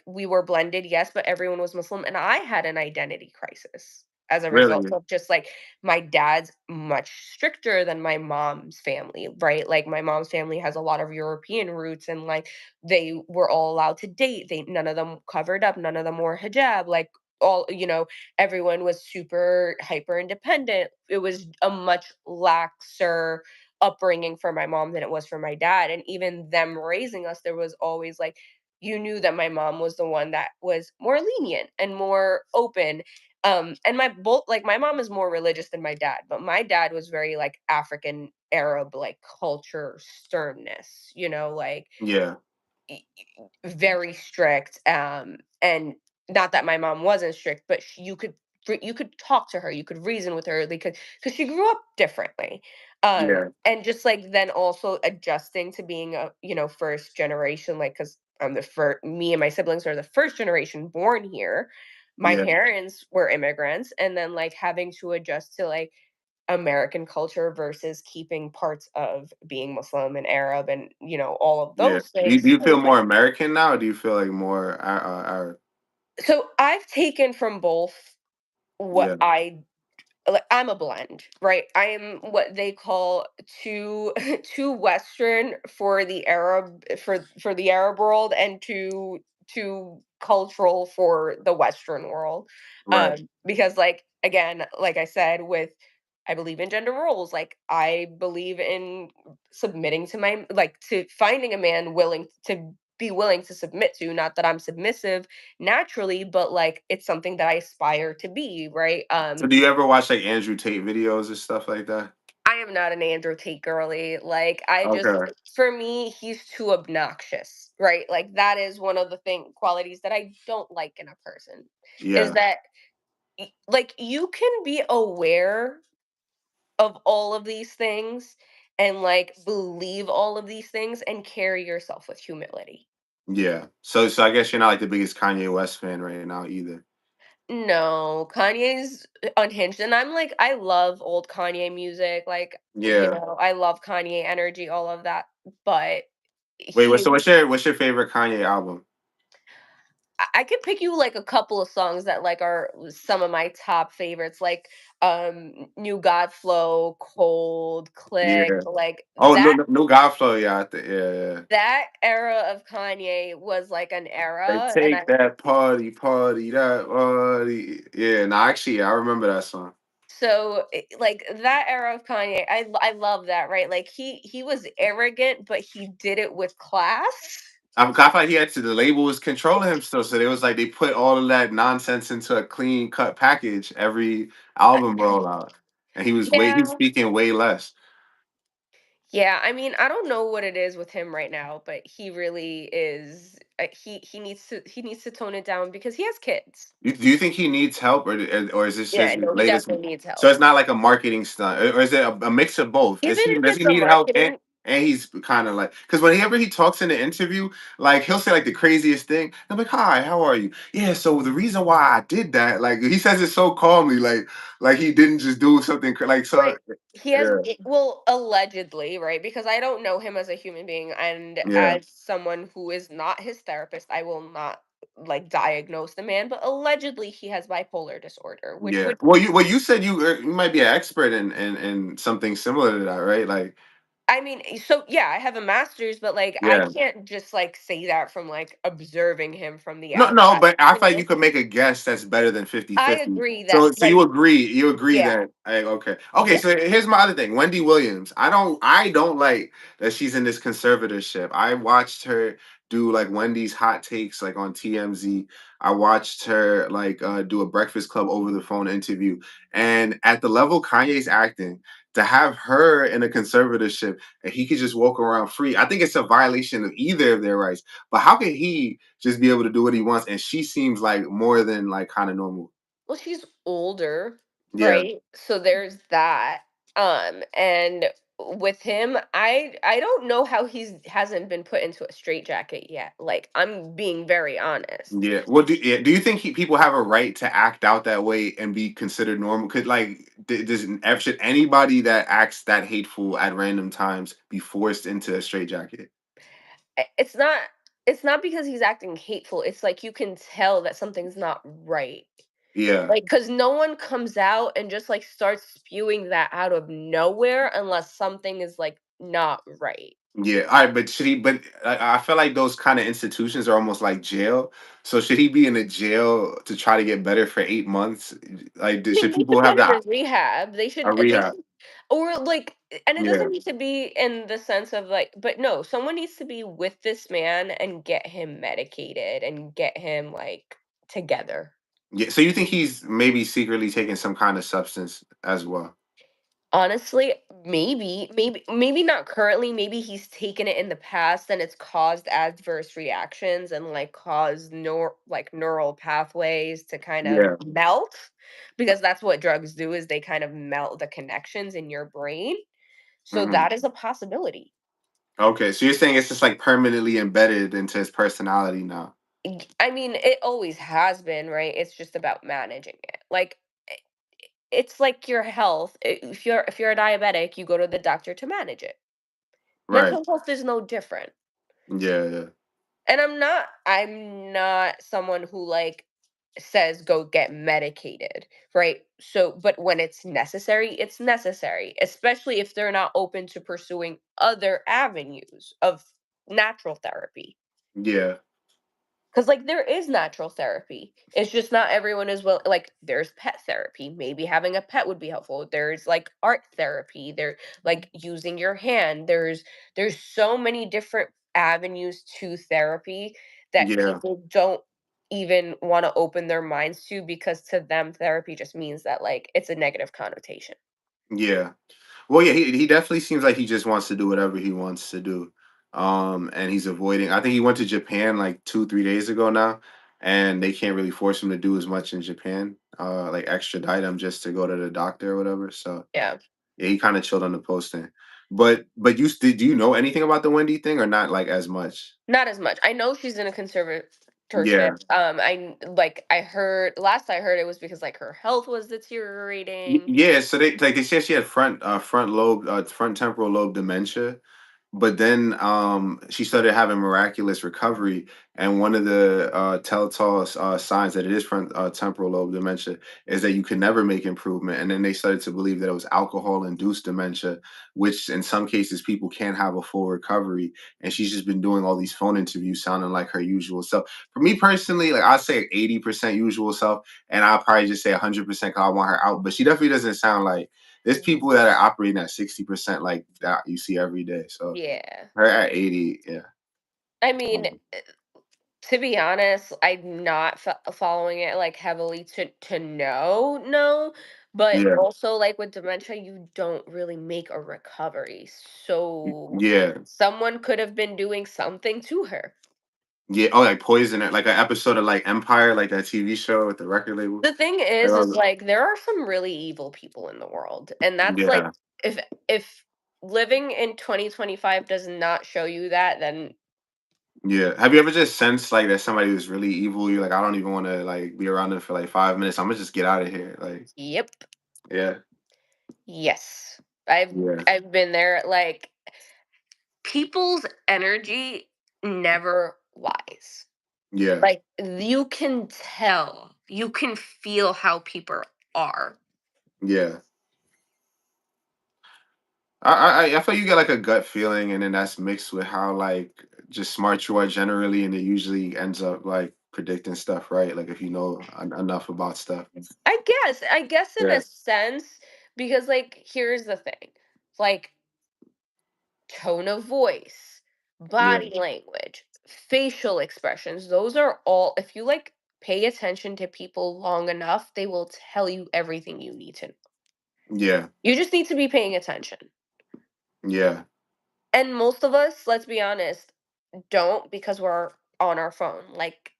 we were blended, yes, but everyone was Muslim, and I had an identity crisis as a result Really? of just like my dad's much stricter than my mom's family, right? Like my mom's family has a lot of European roots, and like they were all allowed to date. They none of them covered up, none of them wore hijab. Like everyone was super hyper independent. It was a much laxer upbringing for my mom than it was for my dad, and even them raising us, there was always like you knew that my mom was the one that was more lenient and more open. And my mom is more religious than my dad, but my dad was very like African Arab like culture sternness, like Yeah. e- very strict. And not that my mom wasn't strict, but you could you could talk to her, you could reason with her, because she grew up differently. Yeah. And just like then also adjusting to being a, first generation, like, because I'm the first, me and my siblings are the first generation born here. My Yeah. parents were immigrants, and then like having to adjust to like American culture versus keeping parts of being Muslim and Arab and, all of Yeah. those Do things. you So feel it's like, more American now, or do you feel like more Arab? so I've taken from both what Yeah. I like. I'm a blend, right? I am what they call too too Western for the Arab world, and too cultural for the Western world. Right. Because like again, like I said, with I believe in gender roles. Like I believe in submitting to my like to finding a man willing to submit to. Not that I'm submissive naturally, but like it's something that I aspire to be, right? So do you ever watch like Andrew Tate videos and stuff like that? I am not an Andrew Tate girly. Like I just Okay. for me, he's too obnoxious, right? Like that is one of the qualities that I don't like in a person is Yeah. that like you can be aware of all of these things and like believe all of these things and carry yourself with humility. Yeah. So I guess you're not like the biggest Kanye West fan right now either. No, Kanye's unhinged, and I'm like, I love old Kanye music, like, Yeah. I love Kanye energy, all of that, but Wait, he what's your favorite Kanye album? I could pick you like a couple of songs that like are some of my top favorites, like New God Flow, Cold, Click, Yeah. like Oh, no Godflow, yeah, yeah, yeah. that era of Kanye was like an Like era, and I take that party, that party. Yeah, no, actually, yeah, I remember that song. like that era of Kanye, I love that, right? Like he was arrogant, but he did it with class. I feel like he had to. The label was controlling him still, so it was like they put all of that nonsense into a clean cut package every album rollout, and he's Yeah. speaking way less. Yeah, I mean, I don't know what it is with him right now, but he really is he needs to tone it down because he has kids. Do you think he needs help, or is this Yeah, just his no, he latest? definitely needs So help. it's not like a marketing stunt, or is it a mix of both? Even if Does he it's a need help, marketing, and he's kind of like because whenever he talks in the interview, like he'll say like the craziest thing. I'm like, "Hi, how are you?" Yeah, so the reason why I did that, like he says it so calmly, like he didn't just do something like so. like he has Yeah, well, allegedly, right? Because I don't know him as a human being, and yeah. as someone who is not his therapist, I will not like diagnose the man, but allegedly he has bipolar disorder, which Yeah. would Well, you said you might be an expert in something similar to that, right? Like, I mean, so yeah, I have a master's, but like I yeah. can't just like say that from like observing him from the No, outside. but I You feel like know? you could make a guess that's better than I 50-50. agree that So like you agree yeah, that okay. Okay, yeah. so here's my other thing. Wendy Williams. I don't like that she's in this conservatorship. I watched her do like Wendy's hot takes like on TMZ. I watched her like do a Breakfast Club over the phone interview. And at the level Kanye's acting, to have her in a conservatorship and he could just walk around free, I think it's a violation of either of their rights. But how can he just be able to do what he wants? And she seems like more than like kind of normal. Well, she's older, Yeah, right? So there's that. And with him, I don't know how he's hasn't been put into a straitjacket yet. Like I'm being very honest. yeah. Well, do you think people have a right to act out that way and be considered normal? Could like should anybody that acts that hateful at random times be forced into a straitjacket? It's not because he's acting hateful. It's like you can tell that something's not right. Yeah. Like, cause no one comes out and just, like, starts spewing that out of nowhere unless something is, like, not right. Yeah, all right, but should he? But I feel like those kind of institutions are almost like jail. So should he be in a jail to try to get better for 8 months? Like, I should mean, they should people have put him in rehab. a They rehab? should or, like and it Yeah, doesn't need to be in the sense of, like but no, someone needs to be with this man and get him medicated and get him, like, together. yeah. So you think he's maybe secretly taking some kind of substance as well? Honestly, maybe not currently, maybe he's taken it in the past and it's caused adverse reactions and like caused neural pathways to kind of Yeah. melt, because that's what drugs do, is they kind of melt the connections in your brain. So Hmm. that is a possibility. Okay, so you're saying it's just like permanently embedded into his personality now. I mean, it always has been, right? It's just about managing it. Like it's like your health. If you're a diabetic, you go to the doctor to manage it. Right. Mental health is no different. Yeah, yeah. And I'm not someone who like says go get medicated, right? So but when it's necessary, especially if they're not open to pursuing other avenues of natural therapy. Yeah. Because like there is natural therapy, it's just not everyone is well. Like there's pet therapy, maybe having a pet would be helpful. There's like art therapy, there like using your hand. There's so many different avenues to therapy that Yeah. people don't even want to open their minds to, because to them therapy just means that like it's a negative connotation. Yeah. Well, yeah, he definitely seems like he just wants to do whatever he wants to do. And he's avoiding. I think he went to Japan like 2, 3 days ago now, and they can't really force him to do as much in Japan. Like extradite him just to go to the doctor or whatever. So Yeah, yeah, he kind of chilled on the posting. But do you know anything about the Wendy thing or not like as much? not as much. I know she's in a conservatorship. Yeah. I heard, last I heard, it was because like her health was deteriorating. Yeah, so they said she had front temporal lobe dementia, but then she started having miraculous recovery, and one of the telltale signs that it is front temporal lobe dementia is that you can never make improvement, and then they started to believe that it was alcohol induced dementia, which in some cases people can't have a full recovery, and she's just been doing all these phone interviews sounding like her usual self. For me personally, like I'd say 80% usual self, and I'll probably just say 100% because I want her out. But she definitely doesn't sound like there's Mhm. people that are operating at 60% like that you see every day. So Yeah. her at 80, yeah. I mean, Um, to be honest, I'm not following it like heavily to know, no, but yeah, also like with dementia, you don't really make a recovery. So yeah, someone could have been doing something to her. yeah. Oh, like Poison, like an episode of like Empire, like that TV show with the record label. The thing Like, is like there are some really evil people in the world, and that's like yeah, if living in 2025 does not show you that, then yeah. Have you ever just sensed like that somebody was really evil? You're like, I don't even want to like be around them for like 5 minutes. I'm gonna just get out of here. Like, yep, yeah, yes. I've yeah, I've been there. Like people's energy never lies. yeah, Like you can tell, you can feel how people are. yeah. I feel you get like a gut feeling, and then that's mixed with how like just smart you are generally, and it usually ends up like predicting stuff, right? Like if you know enough about stuff. I guess in Yeah, a sense, because like here's the thing. Like tone of voice, yeah, body language, facial expressions, those are all, if you like pay attention to people long enough, they will tell you everything you need to know. yeah, You just need to be paying attention. yeah, And most of us, let's be honest, don't, because we're on our phone. Like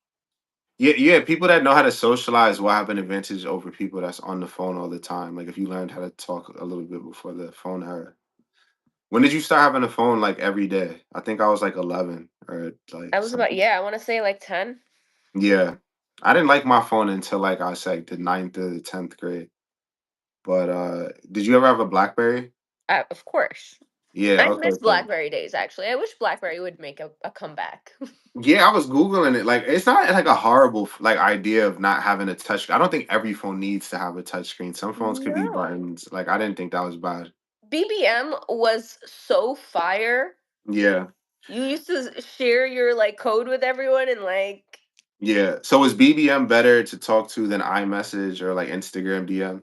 yeah, yeah. People that know how to socialize will have an advantage over people that's on the phone all the time. Like if you learned how to talk a little bit before the phone era. When did you start having a phone like every day? I think I was like 11 or I like was about, something. yeah, I want to say like 10. Yeah, I didn't like my phone until like I said the ninth or the 10th grade. But did you ever have a BlackBerry? Of course. Yeah, I okay, miss so BlackBerry days, actually. I wish BlackBerry would make a comeback. yeah, I was Googling it. Like it's not like a horrible like idea of not having a touch. I don't think every phone needs to have a touch screen. Some phones could be No. buttons. Like I didn't think that was bad. BBM was so fire. Yeah. You used to share your like code with everyone and like Yeah. So is BBM better to talk to than iMessage or like Instagram DM?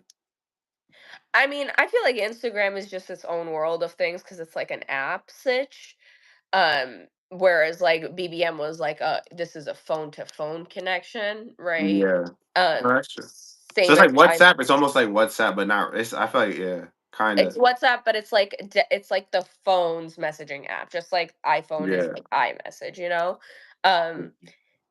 I mean, I feel like Instagram is just its own world of things because it's like an app sitch. Whereas like BBM was like this is a phone to phone connection, right? Yeah. Um No, that's true. So Same it's like as I WhatsApp. It's almost like WhatsApp, but not it's I feel like yeah. Kinda. It's WhatsApp, but it's like the phone's messaging app, just like iPhone is Yeah. like iMessage, you know? Um,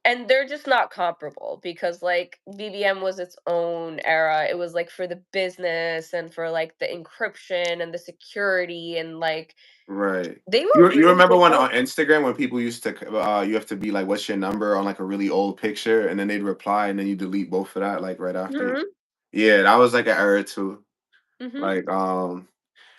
and they're just not comparable because like BBM was its own era. It was like for the business and for like the encryption and the security and like Right. they were You really remember good when on phones. Instagram when people used to you have to be like, "What's your number?" on like a really old picture, and then they'd reply, and then you delete both of that like right after. Mhm. Yeah, that was like an era too. Mhm. Like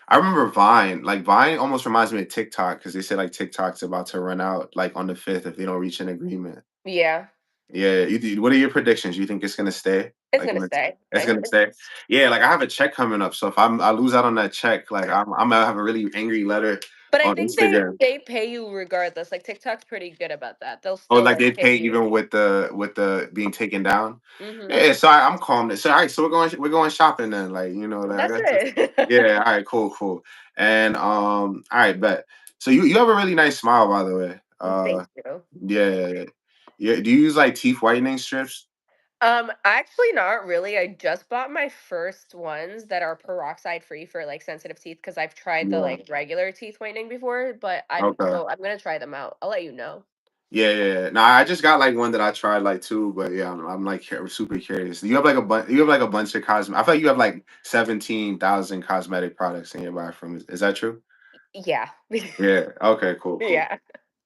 I remember Vine. Like Vine almost reminds me of TikTok because they said like TikTok's about to run out like on the 5th if they don't reach an agreement. Yeah, Yeah, what are your predictions? You think it's gonna stay? it's Like gonna when stay. it's gonna stay? Yeah, like I have a check coming up, so if I lose out on that check, like I'm gonna have a really angry letter But I on think Instagram. they pay you regardless. Like TikTok's pretty good about that. They'll Oh, still like like they pay pay you. even with the being taken down. Mhm. Yeah, so I'm calm. So all right, so we're going shopping then. Like like I That's got to. it. Yeah, all right, cool, cool. And all right, bet. So you have a really nice smile, by the way. Thank you. Yeah, yeah, yeah. Yeah, do you use like teeth whitening strips? Actually not really. I just bought my first ones that are peroxide free for like sensitive teeth because I've tried the Yeah. like regular teeth whitening before, but Okay. I'm gonna try them out. I'll let you know. Yeah, yeah, yeah. Now I just got like one that I tried like two, but yeah, I'm like super curious. You have like a bunch. You have like a bunch of cosmetic. I feel like you have like 17,000 cosmetic products in your bathroom. Is that true? Yeah. Yeah. Okay. Cool. Cool. Yeah.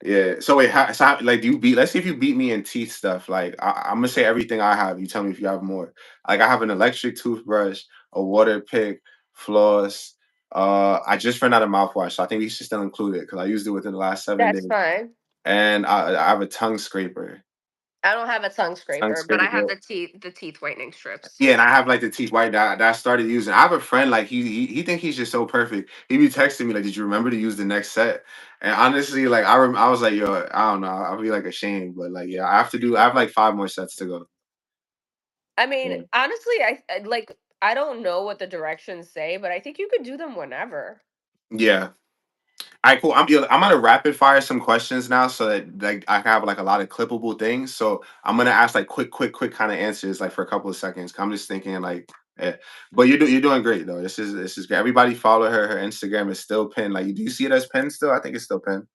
Yeah. So wait, like do you beat? Let's see if you beat me in teeth stuff. Like I'm gonna say everything I have. You tell me if you have more. Like I have an electric toothbrush, a water pick, floss. I just ran out of mouthwash, so I think we should still include it because I used it within the last 7 days. That's fine. And I have a tongue scraper. I don't have a tongue Tongue scraper, but I have scraper. the teeth whitening strips. Yeah, and I have like the teeth white that I started using. I have a friend like he think he's just so perfect. He be texting me like, "Did you remember to use the next set?" And honestly, like I was like, "Yo, I don't know. I'll be like ashamed, but like, yeah, I have to do. I have like 5 more sets to go." I mean, Yeah. honestly, like I don't know what the directions say, but I think you could do them whenever. Yeah. All right, cool. I'm gonna rapid fire some questions now so that like I can have like a lot of clippable things. So I'm gonna ask like quick kind of answers like for a couple of seconds. 'Cause I'm just thinking like, yeah. But you're doing great though. This is great. Everybody follow her. Her Instagram is still pinned. Like, do you see it as pinned still? I think it's still pinned.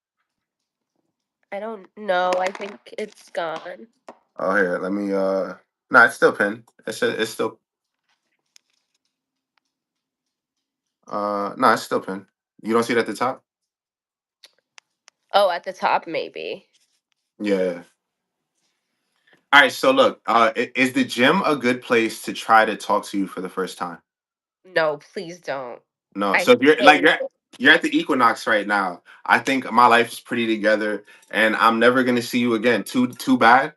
I don't know. I think it's gone. Oh here, let me. No, it's still pinned. It's still. No, it's still pinned. You don't see it at the top. Oh, at the top, maybe. Yeah. All right. So look, is the gym a good place to try to talk to you for the first time? No, please don't. No. I So if you're like hate it. you're at the equinox right now. I think my life is pretty together, and I'm never gonna see you again. Too bad.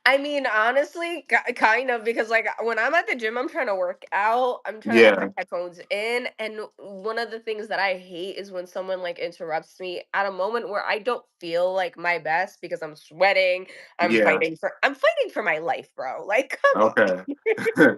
I mean, honestly, kind of because like when I'm at the gym, I'm trying to work out. I'm trying to have my Yeah. headphones in, and one of the things that I hate is when someone like interrupts me at a moment where I don't feel like my best because I'm sweating. Yeah. I'm fighting for my life, bro. Like, come on. Okay.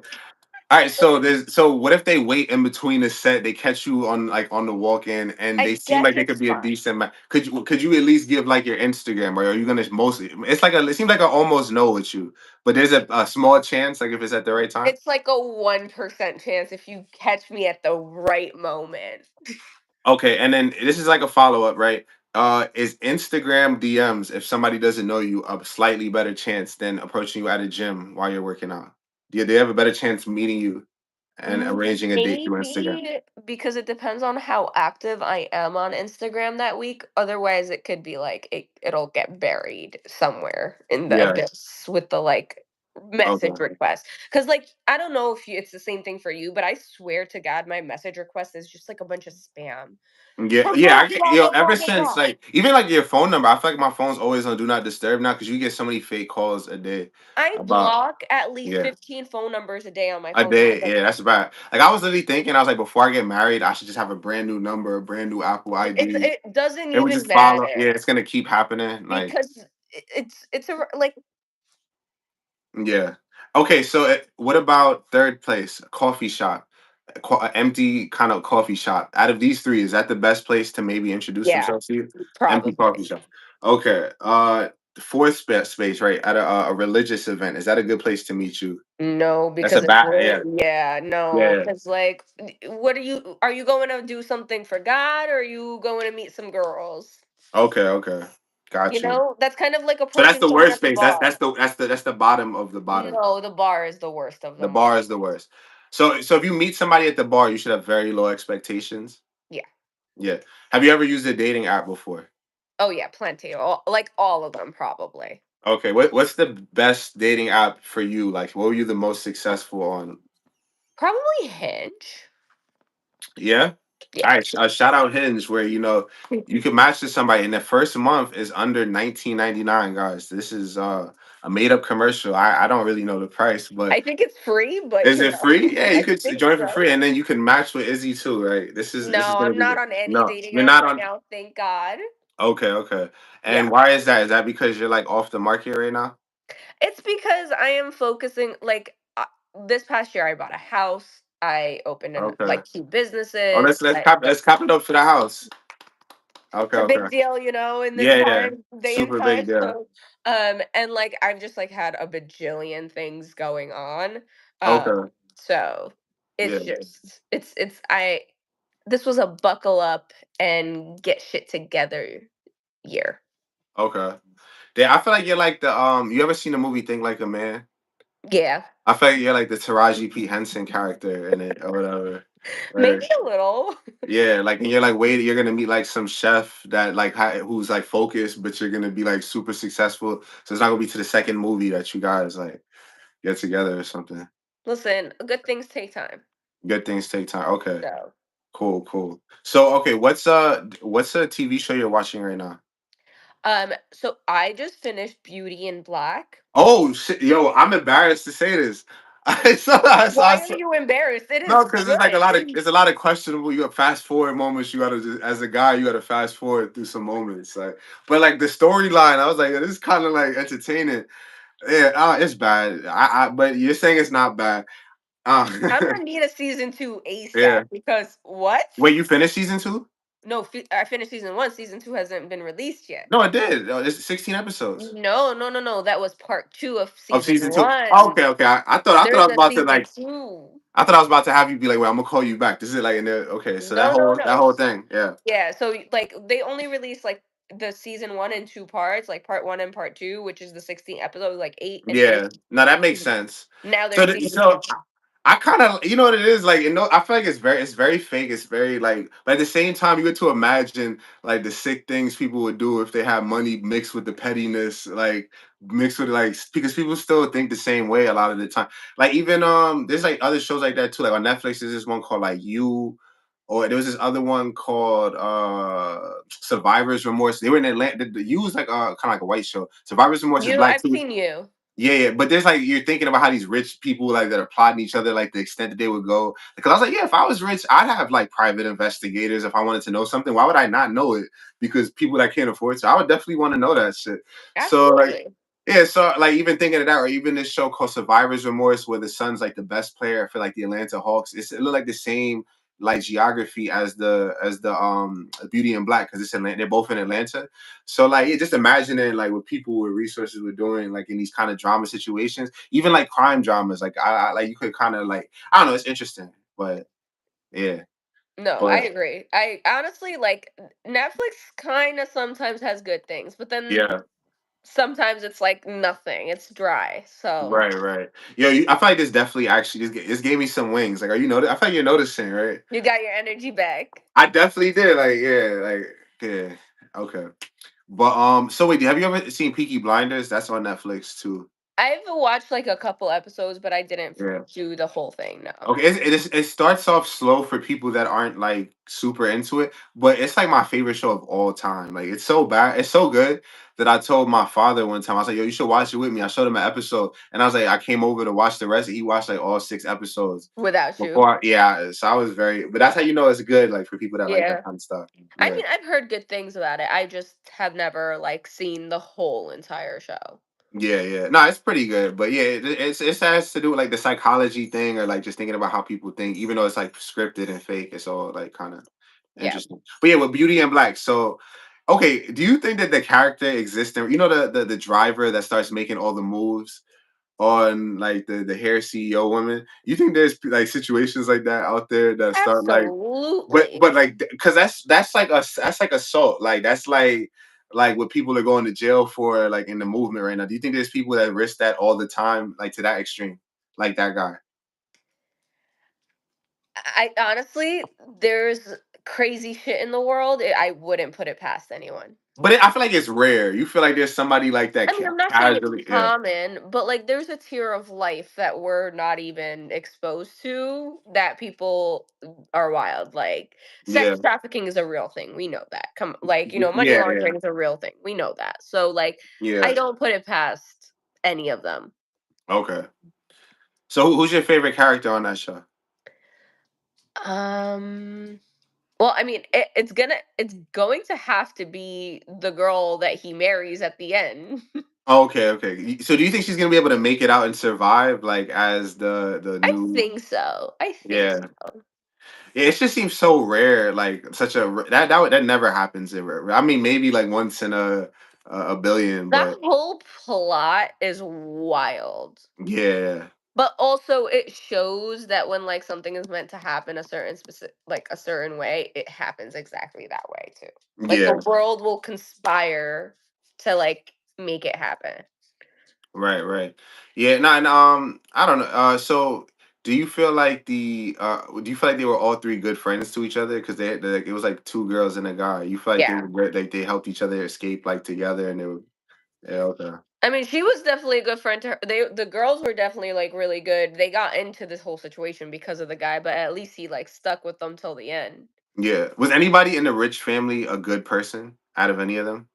All right, so what if they wait in between the set? They catch you on like on the walk in, and they I seem guess like they could it's be a fine. decent match. Could you at least give like your Instagram, or are you gonna mostly? It's like it seems like I almost know with you, but there's a small chance like if it's at the right time. It's like a 1% chance if you catch me at the right moment. Okay, and then this is like a follow up, right? Is Instagram DMs if somebody doesn't know you a slightly better chance than approaching you at a gym while you're working out? Do they have a better chance meeting you and arranging a date through Instagram? Maybe because it depends on how active I am on Instagram that week. Otherwise, it could be like it'll get buried somewhere in the Yeah. abyss with the like message Okay. request. Because like I don't know if it's the same thing for you, but I swear to God, my message request is just like a bunch of spam Yeah, from yeah. blah I get, blah blah ever blah blah since blah. like even like your phone number, I feel like my phone's always on do not disturb now because you get so many fake calls a day I about block at least yeah 15 phone numbers a day on my a phone because day. of Yeah, that. that's bad. Like I was literally thinking, I was like, before I get married, I should just have a brand new number, a brand new Apple ID. It doesn't It would even just follow. Yeah, matter it's gonna keep happening. Like because it's a like yeah. Okay, so what about third place? A coffee shop, an empty kind of coffee shop. Out of these three, is that the best place to maybe introduce yeah, themselves to you? Empty probably. coffee shop. Okay. the fourth space, right? At a religious event. Is that a good place to meet you? No, That's a because it's bad. really Yeah, yeah, no, yeah. because like, what are you going to do something for God, or are you going to meet some girls? Okay, okay. You Got you. know, that's kind of like So that's approaching the someone worst at the space. That's bar. that's the that's the that's the bottom of the bottom. No, the bar is the worst of The them all. bar is the worst. So if you meet somebody at the bar, you should have very low expectations. Yeah. Yeah. Have you ever used a dating app before? Oh yeah, plenty. Like all of them probably. Okay. What's the best dating app for you? Like, what were you the most successful on? Probably Hinge. Yeah. All Yeah. right. Shout out Hinge, where you can match to somebody, and the first month is under 19.99, guys. This is a made up commercial. I don't really know the price, but I think it's free, but is it free? Yeah, you I could think join for so. free, and then you can match with Izzy too, right? This is No, gonna I'm be not good. on any No, dating you're app not right on. now, thank God. Okay, okay. Yeah. And why is that? Is that because you're like off the market right now? It's because I am focusing like this past year I bought a house. I opened Okay. like two Oh, businesses. let's cap it up for the house. Okay, It's a big okay. deal, in this Yeah, yeah. modern day and Super time. big, yeah. So, and like I've just like had a bajillion things going on. Okay. So it's Yeah. just it's I this was a buckle up and get shit together year. Okay. Yeah, I feel like you're like the you ever seen the movie Think Like a Man? Yeah, I feel like you're like the Taraji P. Henson character in it or whatever. maybe Right. a little. Yeah, like and you're like wait, you're gonna meet like some chef that like who's like focused, but you're gonna be like super successful. So it's not gonna be to the second movie that you guys like get together or something. Listen, good things take time. Good things take time. Okay, So, cool, cool. So okay, what's a TV show you're watching right now? so I just finished Beauty in Black. Oh shit, yo, I'm embarrassed to say this. I Why are saw you embarrassed? It no, is because good. there's a lot of questionable. You got fast forward moments. You gotta just as a guy, you gotta fast forward through some moments. Like, but like the storyline, I was like, this is kind of like entertaining. Yeah, it's bad. But you're saying it's not bad. Uh, I'm gonna need a season two ASAP yeah. because what? Wait, you finished season two? No, I finished season one. Season two hasn't been released yet. No, it did. It's 16 episodes No, no, no, no. That was part two of of season season two. Oh, one. okay, okay. I thought I There's was a about to season like two. I thought I was about to have you be like, wait, I'm gonna call you back. This is like in there. Okay, so No, no, that no. whole thing, yeah. Yeah, so like they only released like the season one in two parts, like part one and part two, which is the 16 episodes, like 8 and 8. Yeah, no, that makes sense. Now So, there's season two. so I kind of, you know what it is like. I feel like it's very fake. It's very like, but at the same time, you get to imagine like the sick things people would do if they had money mixed with the pettiness, like mixed with like because people still think the same way a lot of the time. Like even there's like other shows like that too. Like on Netflix, there's this one called like You. Or there was this other one called Survivor's Remorse. They were in Atlanta. You was like kind of like a white show. Survivor's Remorse is You, black I've too. seen you. Yeah, yeah, but there's like you're thinking about how these rich people like that are plotting each other, like the extent that they would go. Because I was like, yeah, if I was rich, I'd have like private investigators if I wanted to know something. Why would I not know it? Because people that can't afford to, I would definitely want to know that shit. So like, Absolutely. yeah, so like even thinking of that, or even this show called Survivor's Remorse, where the son's like the best player for like the Atlanta Hawks. It looked like the same like geography as the Beauty and Black because it's Atlanta. They're both in Atlanta. So like yeah, just imagining like what people with resources were doing like in these kind of drama situations, even like crime dramas. Like I like you could kind of like I don't know, it's interesting, but yeah, No, I but agree. I honestly like Netflix kind of sometimes has good things, but then yeah, sometimes it's like nothing. It's dry. So right, right. Yo, I feel like this definitely actually this gave me some wings. Like, are you notice? I feel like you're noticing, right? you got your energy back. I definitely did. Yeah, okay. But so wait, have you ever seen Peaky Blinders? That's on Netflix too. I've watched like a couple episodes, but I didn't Yeah. do the whole thing. No. Okay, it starts off slow for people that aren't like super into it, but it's like my favorite show of all time. Like it's so bad, it's so good that I told my father one time. I was like, "Yo, you should watch it with me." I showed him an episode, and I was like, "I came over to watch the rest." He watched like all 6 episodes Without you. before. Yeah, so I was very, but that's how you know it's good. Like for people that like that Yeah. kind of stuff. I Yeah. mean, I've heard good things about it. I just have never like seen the whole entire show. Yeah, yeah. No, it's pretty good, but yeah, it has to do with like the psychology thing or like just thinking about how people think, even though it's like scripted and fake. It's all like kind of Yeah. interesting. But yeah, with Beauty and Black, so Okay, do you think that the character exists in, you know, the driver that starts making all the moves on like the hair CEO woman? You think there's like situations like that out there that start like, Absolutely. but like because that's like that's like assault, like that's like what people are going to jail for, like in the movement right now. Do you think there's people that risk that all the time, like to that extreme, like that guy? I honestly, there's crazy shit in the world. I wouldn't put it past anyone. But I feel like it's rare. You feel like there's somebody like that I mean, I'm not saying it's casually, yeah, common, but like there's a tier of life that we're not even exposed to that people are wild. Like yeah, sex trafficking is a real thing. We know that. Come like, money yeah, yeah, laundering is a real thing. We know that. So like I yeah. don't put it past any of them. Okay. So who's your favorite character on that show? Um well, I mean, it's going to have to be the girl that he marries at the end. Oh, okay, okay. So do you think she's gonna be able to make it out and survive, like as the I new? think so. I think Yeah, so. yeah. It just seems so rare, like such a that never happens in I mean, maybe like once in a billion, That but whole plot is wild. yeah, But also it shows that when like something is meant to happen a certain specific like a certain way, it happens exactly that way too. Like the yeah, world will conspire to like make it happen. right, right. Yeah, no, and I don't know. So do you feel like do you feel like they were all three good friends to each other? Because it was like two girls and a guy. You feel like they Yeah. were great, like they helped each other escape like together, and they were, yeah, okay. I mean, she was definitely a good friend to her. The girls were definitely like really good. They got into this whole situation because of the guy, but at least he like stuck with them till the end. Yeah. Was anybody in the rich family a good person out of any of them?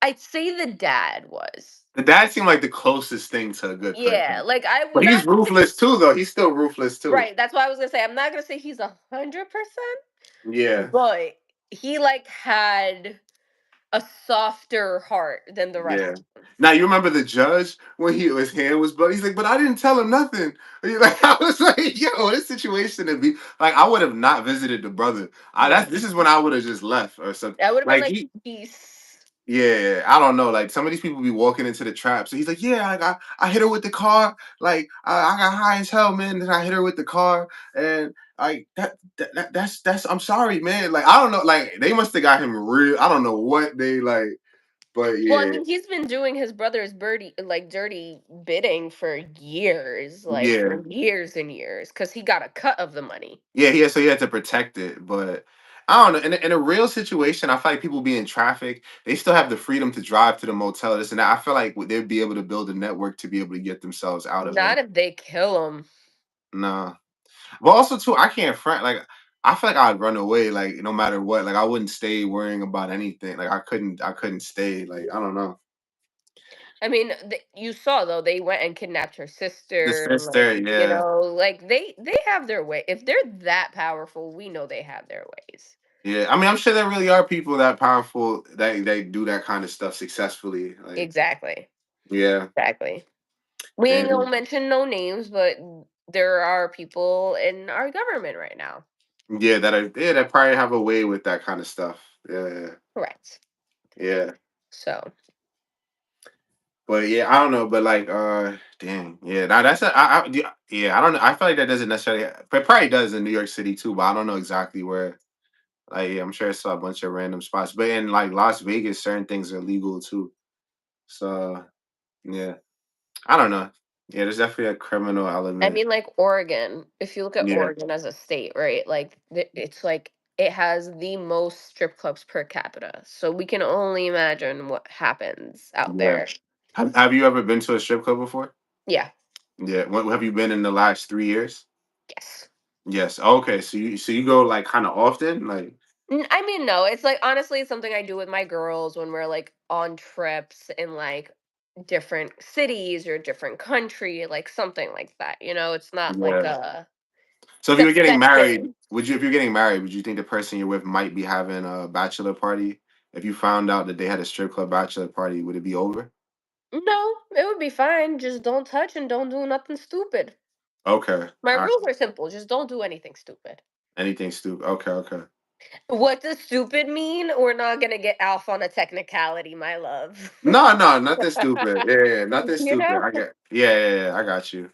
I'd say the dad was. The dad seemed like the closest thing to a good Yeah, person. like I'm But he's not gonna ruthless too, though. He's still ruthless too. right. That's why I was gonna say I'm not gonna say he's 100%, Yeah. but he like had a softer heart than the rest Yeah. of them. Now you remember the judge when his hand was bloody. He's like, but I didn't tell him nothing. Like I was like, yo, this situation would be like I would have not visited the brother. No, This is when I would have just left or something. I would have been Like like he peace. Yeah, I don't know. Like some of these people be walking into the trap. So he's like, "Yeah, I hit her with the car. Like I got high as hell, man. Then I hit her with the car, and I that's I'm sorry, man. Like I don't know. Like they must have got him real. I don't know what they like, but Well, I yeah, mean, he's been doing his brother's birdie like dirty bidding for years, like yeah, for years and years, because he got a cut of the money. yeah. So he had to protect it, but. I don't know. In a real situation, I feel like people be in traffic. They still have the freedom to drive to the motel. This and that. I feel like they'd be able to build a network to be able to get themselves out of it. Not if they kill him. No. But also too, I can't front like I feel like I'd run away like no matter what. Like I wouldn't stay worrying about anything. Like I couldn't stay. Like I don't know. I mean, you saw though they went and kidnapped her The sister, and like sister, yeah. like they have their way. If they're that powerful, we know they have their ways. Yeah. I mean I'm sure there really are people that powerful that they do that kind of stuff successfully. Like Exactly, yeah. exactly. We ain't And gonna mention no names, but there are people in our government right now. yeah, that probably have a way with that kind of stuff. Yeah, yeah. Correct. Yeah. So But yeah, I don't know, but like, dang, yeah, now that's yeah, I don't know. I feel like that doesn't necessarily, but it probably does in New York City too, but I don't know exactly where. Like, yeah, I'm sure it's a bunch of random spots, but in like Las Vegas, certain things are legal too. So yeah, I don't know. Yeah, there's definitely a criminal I element. mean, like Oregon. If you look at Yeah, Oregon as a state, right? Like it's like it has the most strip clubs per capita. So we can only imagine what happens out yeah. there. Have you ever been to a strip club before? Yeah. Yeah. What have you been in the last 3 years? Yes. Yes. Okay. So you go like kind of often, like. I mean, no, it's like honestly, it's something I do with my girls when we're like on trips in like different cities or different country, like something like that. It's not like Yeah. a So if you set were getting set married, thing. if you're getting married, would you think the person you're with might be having a bachelor party? If you found out that they had a strip club bachelor party, would it be over? No, it would be fine. Just don't touch and don't do nothing stupid. Okay. My All right. rules are simple. Just don't do anything stupid. Anything stupid. Okay. Okay. What does stupid mean? We're not gonna get off on a technicality, my love. No, no, nothing stupid. Yeah, yeah, yeah, nothing You stupid. know? I get. Yeah, yeah, yeah, I got you.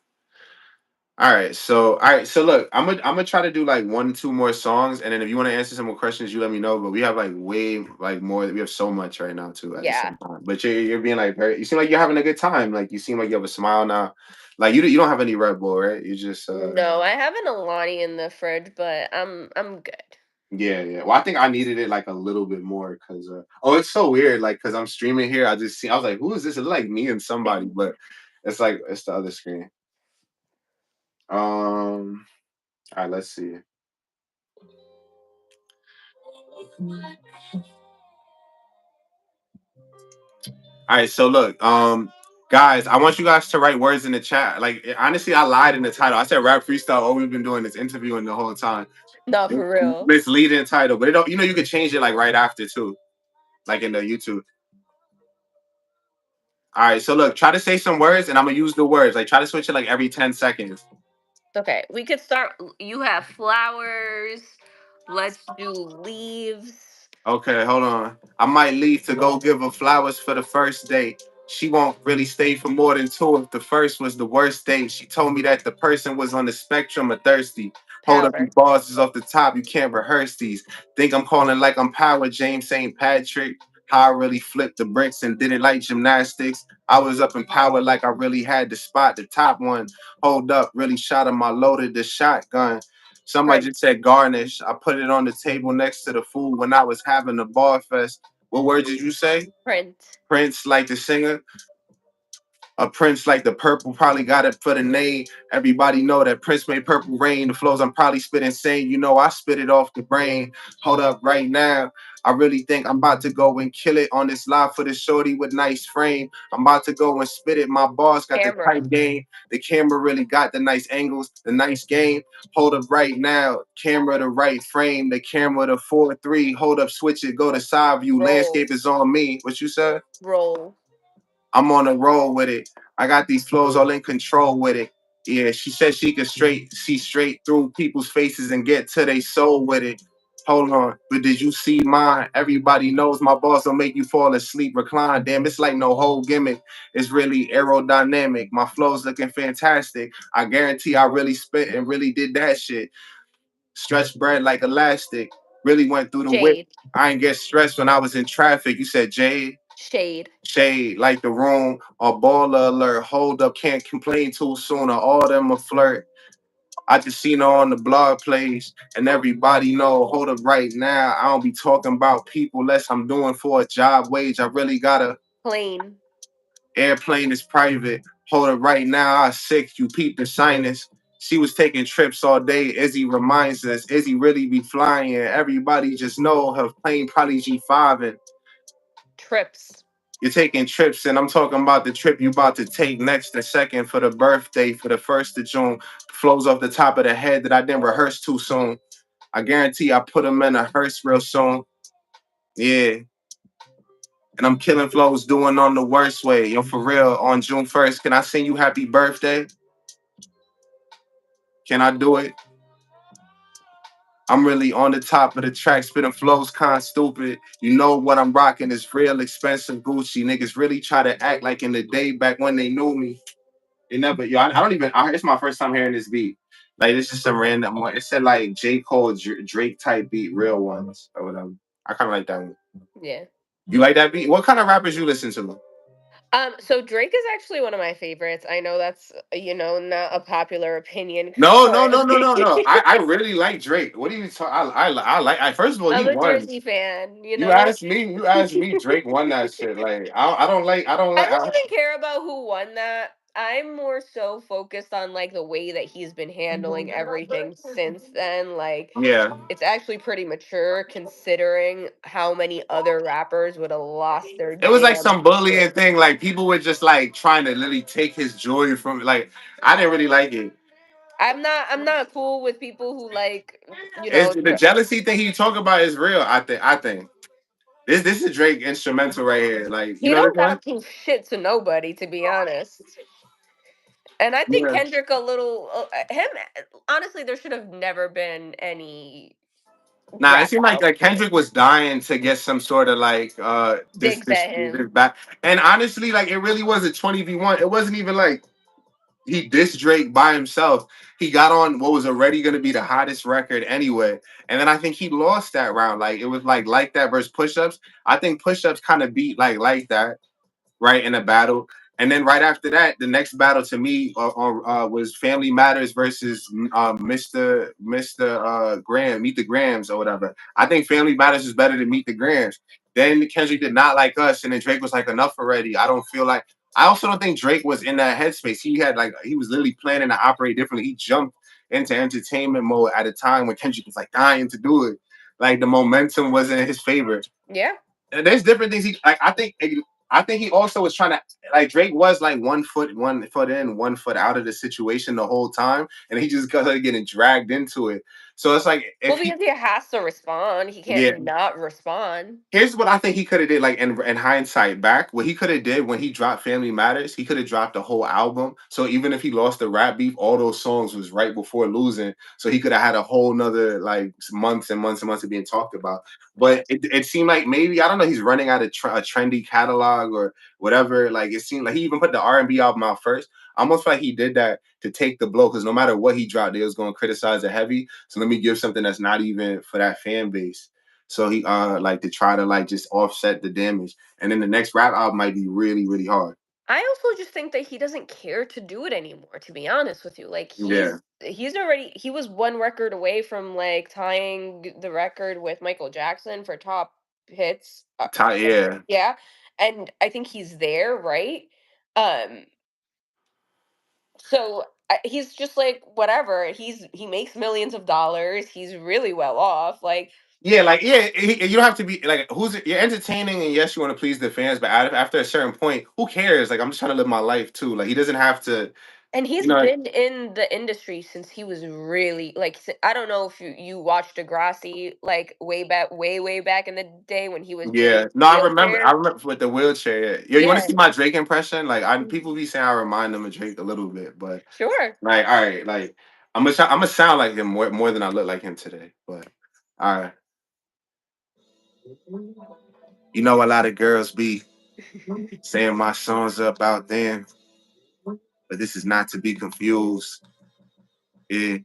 All right. So look, I'm gonna try to do like one, two more songs, and then if you want to answer some more questions, you let me know. But we have like way like more. We have so much right now too at the Yeah. same time. But you're being like very. You seem like you're having a good time. Like you seem like you have a smile now. Like you don't have any Red Bull, right? You just No, I have an Alani in the fridge, but I'm good. yeah, yeah. Well, I think I needed it like a little bit more because oh, it's so weird. Like because I'm streaming here, I was like, who is this? It looked like me and somebody, but it's like it's the other screen. All right, let's see. All right, so look, guys, I want you guys to write words in the chat. Like, honestly, I lied in the title. I said rap freestyle. Oh, we've been doing this interviewing the whole time. Not for real. Misleading title, but it don't. You know, you could change it like right after too, like in the YouTube. All right, so look, try to say some words, and I'm gonna use the words. Like, try to switch it like every 10 seconds. Okay, we could start. You have flowers. Let's do leaves. Okay, hold on. I might leave to go give her flowers for the first date. She won't really stay for more than two if the first was the worst date. She told me that the person was on the spectrum of thirsty. Hold up, you Power. bosses off the top. You can't rehearse these. Think I'm calling like I'm Power James St. Patrick. How I really flipped the bricks and did it like gymnastics. I was up in power like I really had the spot, the top one. Hold up, really shot him. I loaded the shotgun. Somebody just Prince. said garnish. I put it on the table next to the food when I was having the bar fest. What word did you say? Prince. Prince, like the singer. A Prince like the purple, probably got it for the name. Everybody know that Prince made purple rain. The flows I'm probably spit insane. You know I spit it off the brain. Hold up right now. I really think I'm about to go and kill it on this live for the shorty with nice frame. I'm about to go and spit it. My boss got the Camera. tight game. The camera really got the nice angles, the nice game. Hold up right now. Camera the right frame. The camera the 4-3. Hold up, switch it, go to side view. Roll. Landscape is on me. What you said? Roll. I'm on a roll with it. I got these flows all in control with it. Yeah, she said she could see straight through people's faces and get to their soul with it. Hold on, but did you see mine? Everybody knows my boss don't make you fall asleep, recline. Damn, it's like no whole gimmick. It's really aerodynamic. My flow's looking fantastic. I guarantee I really spit and really did that shit. Stretch bread like elastic. Really went through the whip. Shade. I ain't get stressed when I was in traffic. You said Jade. Shade. Shade like the room or baller alert. Hold up, can't complain too soon. Or all them a flirt. I just seen her on the blog place, and everybody know. Hold up, right now. I don't be talking about people less I'm doing for a job wage. I really gotta Plane. airplane is private. Hold up, right now. I sick. You peep the sinus. She was taking trips all day. Izzy reminds us. Izzy really be flying. Everybody just know her plane probably G5 and Trips. you're taking trips, and I'm talking about the trip you about to take next and second for the birthday for the 1st of June. Flows off the top of the head that I didn't rehearse too soon. I guarantee I put them in a hearse real soon. Yeah. And I'm killing flows doing on the worst way. Yo, for real, on June 1st, can I sing you happy birthday? Can I do it? I'm really on the top of the track, spitting flows kind stupid. You know what I'm rocking is real expensive Gucci. Niggas really try to act like in the day back when they knew me. It never, yo, I don't even. It's my first time hearing this beat. Like it's just some random one. It said like J Cole Drake type beat, real ones or whatever. I kind of like that one. Yeah. You like that beat? What kind of rappers you listen to? So Drake is actually one of my favorites. I know that's not a popular opinion No, no, no, no, no, no. currently. I really like Drake. What are you talking? I like. First of all, I'm he a won. Jersey fan, you You know. asked me. You asked me. Drake won that shit. Like I don't like. I don't I like. don't even care about who won that. I'm more so focused on like the way that he's been handling everything since then. Like Yeah. it's actually pretty mature considering how many other rappers would have lost their It was like damn some bullying shit. thing. Like people were just like trying to literally take his joy from. Like I didn't really like it. I'm not cool with people who like, It's the jealousy thing he talk about is real. I think this is Drake instrumental right here. Like you he know this don't one? got proof shit to nobody, to be honest. And I think Yeah. Kendrick a little him honestly there should have never been any. Nah, it rap seemed like album. Kendrick was dying to get some sort of like Digs at this him. back. And honestly, like it really was a 20v1. It wasn't even like he dissed Drake by himself. He got on what was already going to be the hottest record anyway, and then I think he lost that round. Like it was like that versus Push Ups. I think Push Ups kind of beat like that right in a battle. And then right after that, the next battle to me was Family Matters versus Mr. Graham, Meet the Grams or whatever. I think Family Matters is better than Meet the Grams. Then Kendrick did not like us, and then Drake was like, enough already. I don't feel like. I also don't think Drake was in that headspace. He was literally planning to operate differently. He jumped into entertainment mode at a time when Kendrick was like dying to do it. Like the momentum wasn't in his favor. Yeah. And there's different things he like. I think he also was trying to like Drake was like 1 foot in, 1 foot out of the situation the whole time, and he just got getting dragged into it. So it's like Well, if he because he has to respond. He yeah, can't not respond. here's what I think he could have did. Like in hindsight, back what he could have did when he dropped Family Matters, he could have dropped the whole album. So even if he lost the rap beef, all those songs was right before losing. So he could have had a whole nother like months and months and months of being talked about. But it seemed like maybe I don't know. He's running out of a trendy catalog or whatever. Like it seemed like he even put the R&B album out first. I almost feel like he did that to take the blow because no matter what he dropped, they was going to criticize it heavy. So let me give something that's not even for that fan base. So he like to try to like just offset the damage. And then the next rap album might be really, really hard. I also just think that he doesn't care to do it anymore, to be honest with you. Like Yeah. he was one record away from like tying the record with Michael Jackson for top hits. Yeah. Yeah. And I think he's there, right? Um so he's just like whatever. He makes millions of dollars. He's really well off. Like Yeah, like you don't have to be like you're entertaining and yes, you want to please the fans, but after a certain point, who cares? Like I'm just trying to live my life too. Like he doesn't have to, and you he's know. been in the industry since he was really like I don't know if you watched Degrassi like way back in the day when he was Yeah, doing no, I remember. I wheelchairs. remember with the wheelchair. Yeah, you want to Yeah, see my Drake impression? Like, people be saying I remind them of Drake a little bit, but sure. like, all right, like I'm gonna sound like him more than I look like him today. But all right, you know, a lot of girls be saying my songs about them, but this is not to be confused. Yeah.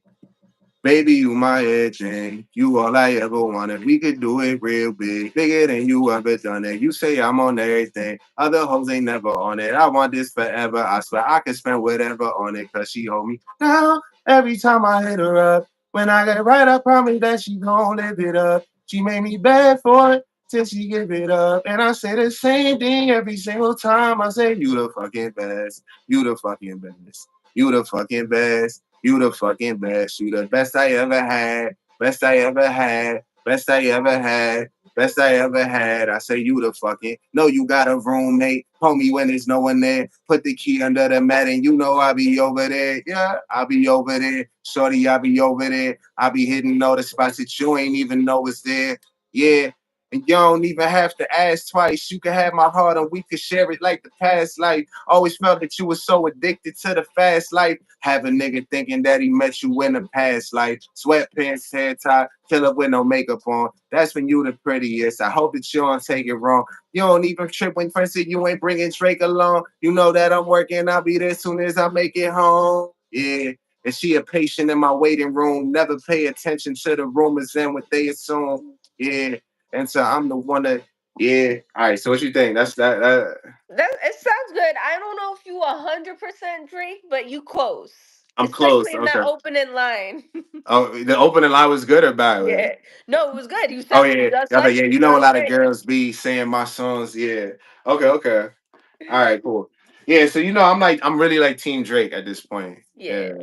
Baby, you my edging. You all I ever wanted. We could do it real big, bigger than you ever done it. You say I'm on everything. Other hoes ain't never on it. I want this forever. I swear I can spend whatever on it. Cause she hold me down every time I hit her up. When I get it right, I promise that she gon' live it up. She made me bad for it till she give it up. And I say the same thing every single time. I say, you the fucking best. You the fucking best. You the fucking best. You the fucking best. You the best I ever had. Best I ever had. Best I ever had. Best I ever had. I say you the fucking. No, you got a roommate. Homie, when there's no one there, put the key under the mat and you know I'll be over there. Yeah, I'll be over there. Shorty, I'll be over there. I'll be hitting all the spots that you ain't even know is there. Yeah. And you don't even have to ask twice. You can have my heart and we could share it like the past life. Always felt that you were so addicted to the fast life. Have a nigga thinking that he met you in the past life. Sweatpants, hair tie, killer with no makeup on. That's when you the prettiest. I hope that you don't take it wrong. You don't even trip when friends say you ain't bringing Drake along. You know that I'm working. I'll be there soon as I make it home. Yeah. And she a patient in my waiting room. Never pay attention to the rumors and what they assume. Yeah. And so I'm the one that, yeah. All right. So what you think? That's that. That it sounds good. I don't know if you 100% Drake, but you close, I'm close. especially in that Okay. opening line. Oh, the opening line was good or bad? Yeah, no, it was good. You Oh sounded yeah, just yeah, like yeah. him. You You know, a sounded lot of great. girls be saying my songs. Yeah. Okay. Okay. All right. Cool. Yeah. So I'm really like Team Drake at this point. Yeah, Yeah.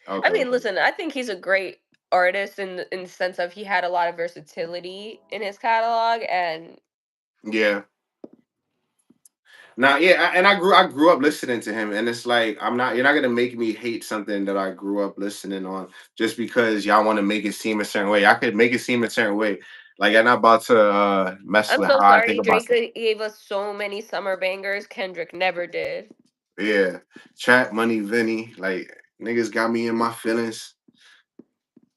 I Okay. mean, Okay. listen, I think he's a great artist in the sense of he had a lot of versatility in his catalog, and Yeah. Now, yeah, and I grew up listening to him, and it's like you're not gonna make me hate something that I grew up listening on just because y'all want to make it seem a certain way. I could make it seem a certain way. Like I'm not about to mess I'm with so how I think sorry. about Drake stuff. gave us so many summer bangers. Kendrick never did. Yeah, Trap Money, Vinny, like niggas got me in my feelings.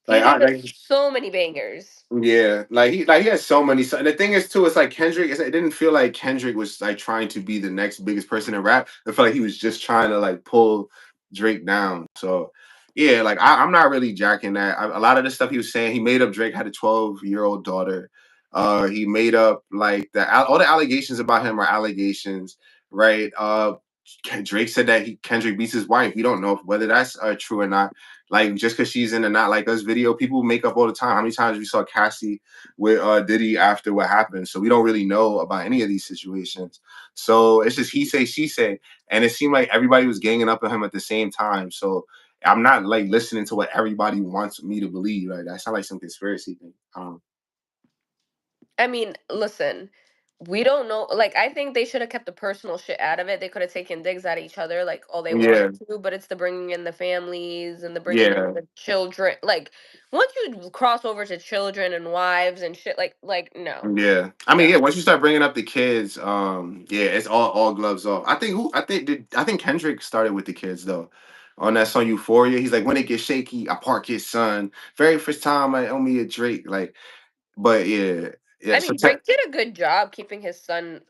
He Like, gave us like so many bangers. yeah, like he has so many. And the thing is too, it's like Kendrick. It didn't feel like Kendrick was like trying to be the next biggest person in rap. I felt like he was just trying to like pull Drake down. So yeah, like I'm not really jacking that. A lot of the stuff he was saying, he made up Drake had a 12-year-old daughter. He made up like all the allegations about him are allegations, right? Drake said that Kendrick beats his wife. We don't know whether that's true or not. Like just because she's in a Not Like Us video, people make up all the time. How many times we saw Cassie with Diddy after what happened? So we don't really know about any of these situations. So it's just he say she say, and it seemed like everybody was ganging up on him at the same time. So I'm not like listening to what everybody wants me to believe. Like that sounds like some conspiracy thing. I mean, listen, we don't know. Like, I think they should have kept the personal shit out of it. They could have taken digs at each other, like all they Yeah, wanted to. But it's the bringing in the families and the bringing in yeah. the children. Like, once you cross over to children and wives and shit, like no, Yeah, I mean, no. yeah. Once you start bringing up the kids, yeah, it's all gloves off. I think Kendrick started with the kids though. On that song Euphoria, he's like, when it gets shaky, I park his son. Very first time I owe me a Drake, like, but yeah, yeah. I So mean, Drake did a good job keeping his son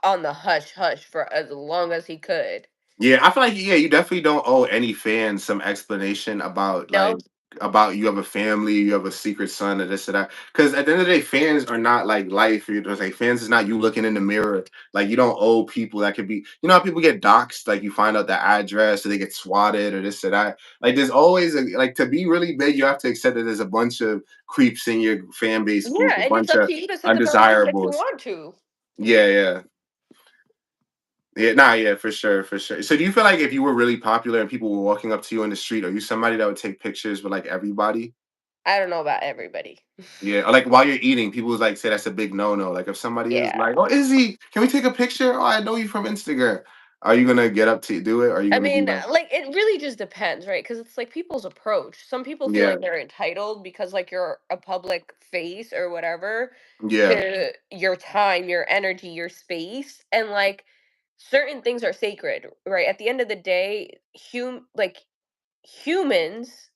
on the hush hush for as long as he could. yeah, I feel like yeah, you definitely don't owe any fans some explanation about like No, about you have a family, you have a secret son, or this or that. Because at the end of the day, fans are not like life. You know, like fans is not you looking in the mirror. Like you don't owe people that could be. You know how people get doxxed, like you find out the address, or they get swatted, or this or that. Like there's always like to be really big, you have to accept that there's a bunch of creeps in your fan base group, yeah, a and it's bunch up of to you to set the boundaries that you undesirables. want to. Yeah, yeah. Yeah, nah, yeah, for sure, for sure. So do you feel like if you were really popular and people were walking up to you in the street, are you somebody that would take pictures with like everybody? I don't know about everybody. Yeah, or like while you're eating, people would like say that's a big no-no. Like if somebody is Yeah. like, "Oh, Izzy, can we take a picture? Oh, I know you from Instagram." Are you gonna get up to do it? Or are you I gonna be mean, like, like it really just depends, right? Because it's like people's approach. Some people feel yeah, like they're entitled because like you're a public face or whatever yeah, to your time, your energy, your space, and like certain things are sacred, right? At the end of the day, humans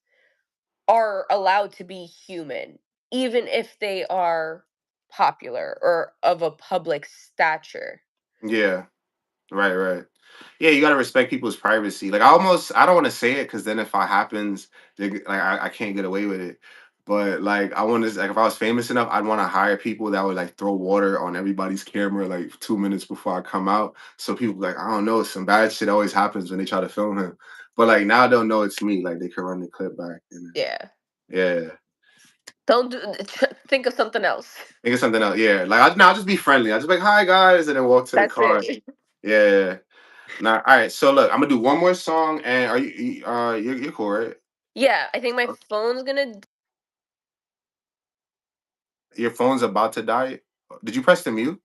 are allowed to be human, even if they are popular or of a public stature. yeah. Right, right. Yeah, you gotta respect people's privacy. Like I don't want to say it because then if it happens, like I can't get away with it. But like I want to like if I was famous enough, I'd want to hire people that would like throw water on everybody's camera like 2 minutes before I come out. So people like I don't know, some bad shit always happens when they try to film him. But like now they'll know it's me. Like they can run the clip back. And Yeah. yeah, Don't do, think of something else. think of something else. Yeah, like I'll just be friendly. I'll just be like hi guys, and then walk to the That's car. it. Yeah. Yeah, yeah. Nah, all right. So look, I'm gonna do one more song, and are you're cool, right? Yeah, I think my phone's gonna. Your phone's about to die. Did you press the mute?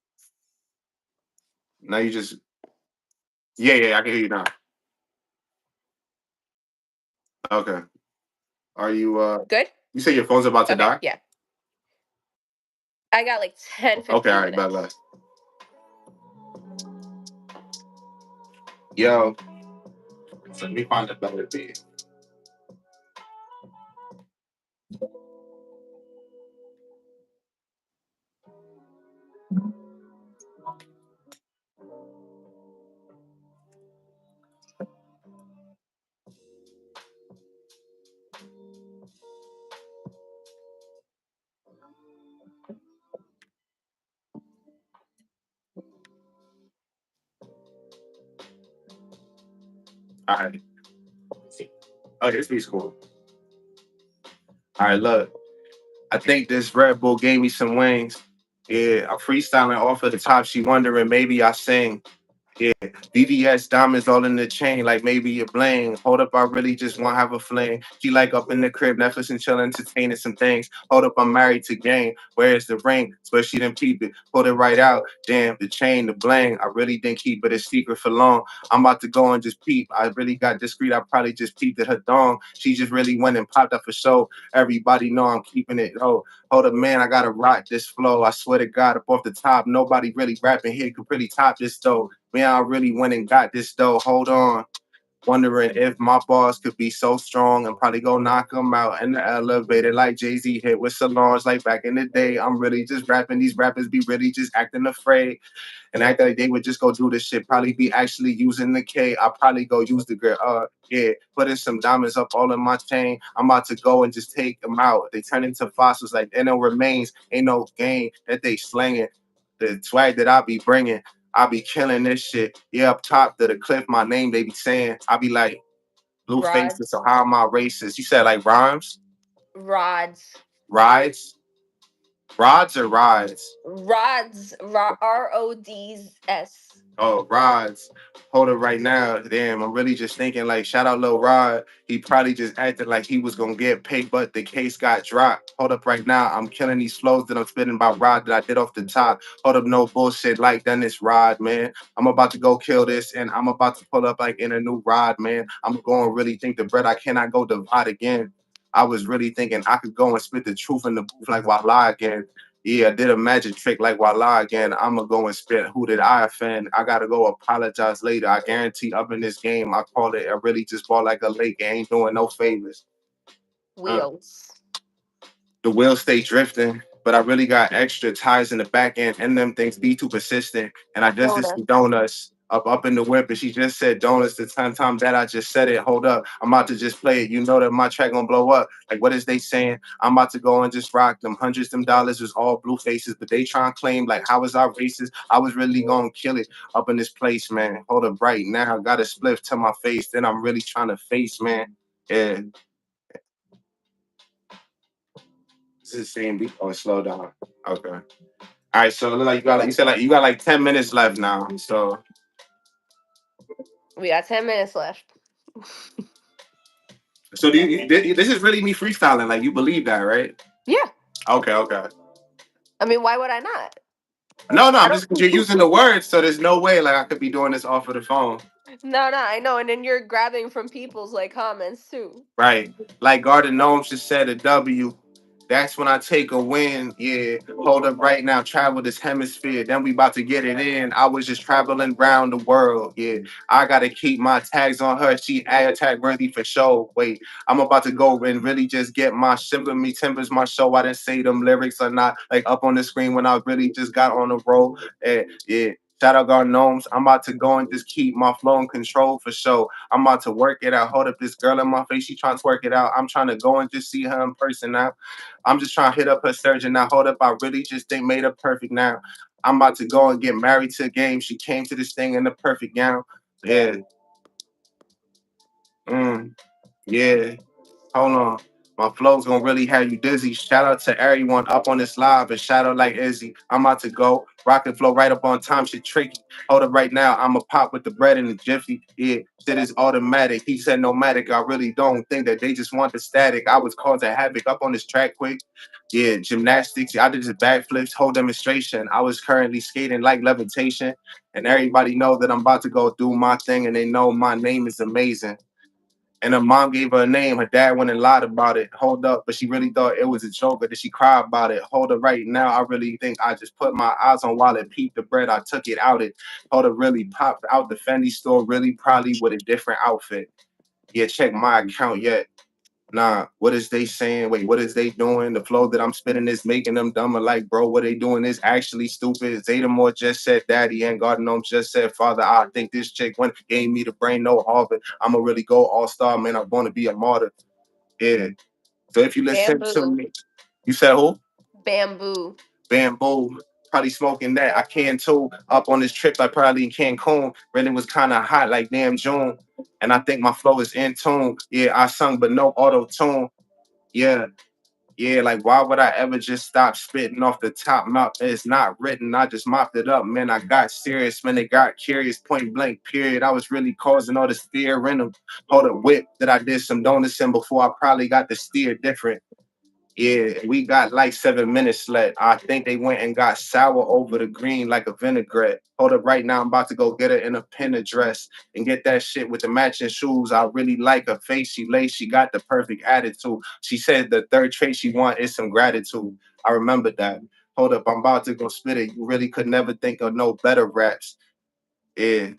Now you just yeah, yeah, I can hear you now. Okay. Are you Good? you say your phone's about to Okay, die? yeah. I got like 10, Okay, all 15 right, bye minutes. bye. Yo, so let me find a better beat. All right. Oh, this beat's cool. All right, look. I think this Red Bull gave me some wings. Yeah, I'm freestyling off of the top. She wondering maybe I sing. Yeah, VVS diamonds all in the chain, like maybe you're bling. Hold up, I really just want to have a fling. She like up in the crib, Netflix and chill, entertaining some things. Hold up, I'm married to game. Where's the ring? Swear she didn't peep it. Pulled it right out. Damn, the chain, the bling. I really didn't keep it a secret for long. I'm about to go and just peep. I really got discreet. I probably just peeped at her dong. She just really went and popped up for show. Everybody know I'm keeping it. Oh, hold up, man, I gotta rock this flow. I swear to God, up off the top, nobody really rapping here could really top this though. Man, I really went and got this though. Hold on. Wondering if my boss could be so strong and probably go knock him out in the elevator like Jay-Z hit with Solange like back in the day. I'm really just rapping. These rappers be really just acting afraid and act like they would just go do this shit. Probably be actually using the K. I probably go use the girl. Yeah, putting some diamonds up all in my chain. I'm about to go and just take them out. They turn into fossils like there no remains. Ain't no game that they slinging. The swag that I be bringing. I be killing this shit. Yeah, up top to the cliff, my name they be saying. I be like blue faces. So Rods. how am I racist? You said like rhymes, Rods. rides, rods or rides. Rods. RODS. Oh, Rod's. Hold it right now. Damn, I'm really just thinking like shout out Lil Rod. He probably just acted like he was gonna get paid, but the case got dropped. Hold up right now. I'm killing these flows that I'm spitting about Rod that I did off the top. Hold up, no bullshit like done this Rod, man. I'm about to go kill this and I'm about to pull up like in a new rod, man. I'm going to really think the bread I cannot go divide again. I was really thinking I could go and spit the truth in the booth like Walla again. Yeah, I did a magic trick like voila again. I'ma go and spit. Who did I offend? I gotta go apologize later. I guarantee up in this game, I call it. I really just ball like a lake. I ain't doing no favors. Uh, Wheels. the wheels stay drifting, but I really got extra ties in the back end, and them things be too persistent. And I just did some Donuts. donuts up in the whip, and she just said donuts. The 10 times that I just said it, hold up, I'm about to just play it. You know that my track gonna blow up. Like what is they saying? I'm about to go and just rock them hundreds them dollars is all blue faces, but they try and claim like how was I racist? I was really gonna kill it up in this place, man. Hold up right now, I got a spliff to my face, then I'm really trying to face, man. Yeah, this is the same beat. Oh, slow down. Okay. All right, so it look like you got like you said like you got like 10 minutes left now. We got 10 minutes left. So this is really me freestyling. Like you believe that, right? Yeah. Okay, okay. I mean, why would I not? No, I I'm don't. just because you're using the words, so there's no way like I could be doing this off of the phone. No, no, I know. And then you're grabbing from people's like comments too. Right. Like Garden Gnomes just said a W. That's when I take a win. Yeah. Hold up right now. Travel this hemisphere. Then we about to get it in. I was just traveling around the world. Yeah. I gotta keep my tags on her. She ad tag worthy for show. Wait, I'm about to go and really just get my shiver me timbers my show. I didn't say them lyrics are not like up on the screen when I really just got on the roll. Yeah. Shout out Garden Gnomes. I'm about to go and just keep my flow in control for show. I'm about to work it out. Hold up, this girl in my face, she trying to work it out. I'm trying to go and just see her in person now. I'm just trying to hit up her surgeon now. Hold up, I really just think made her perfect now. I'm about to go and get married to a game. She came to this thing in the perfect gown. Yeah. Mm, yeah. Hold on. My flow's gonna really have you dizzy. Shout out to everyone up on this live and shout out like Izzy. I'm about to go. Rock and flow right up on time. Shit tricky. Hold up right now. I'm a pop with the bread and the jiffy. Yeah, shit is automatic. He said nomadic. I really don't think that they just want the static. I was causing havoc up on this track quick. Yeah, gymnastics. I did just backflips, whole demonstration. I was currently skating like levitation. And everybody know that I'm about to go do my thing and they know my name is amazing. And her mom gave her a name. Her dad went and lied about it. Hold up, but she really thought it was a joke. Or did she cry about it? Hold up, right now, I really think I just put my eyes on while it peeped the bread. I took it out. It hold up, really popped out the Fendi store. Really, probably with a different outfit. Yeah, check my account yet. Nah, what is they saying? Wait, what is they doing? The flow that I'm spitting is making them dumber. Like, bro, what they doing is actually stupid. Zeta Moore just said daddy, and God knows just said father. I think this chick went gave me the brain, no Harvard. I'ma really go all star, man. I'm gonna be a martyr. Yeah. So if you listen to Bamboo. me, you said who? Bamboo. Bamboo. Probably smoking that. I can too. Up on this trip, like probably in Cancun. Really was kind of hot, like damn June. And I think my flow is in tune. Yeah, I sung, but no auto tune. Yeah, yeah, like why would I ever just stop spitting off the top mouth? It's not written. I just mopped it up, man. I got serious, man. They got curious, point blank, period. I was really causing all this fear in them. Hold a whip that I did some donuts in before I probably got the steer different. Yeah, we got like 7 minutes left. I think they went and got sour over the green like a vinaigrette. Hold up right now. I'm about to go get her in a pin dress and get that shit with the matching shoes. I really like her face. She lays. She got the perfect attitude. She said the third trait she want is some gratitude. I remember that. Hold up. I'm about to go spit it. You really could never think of no better raps. Yeah.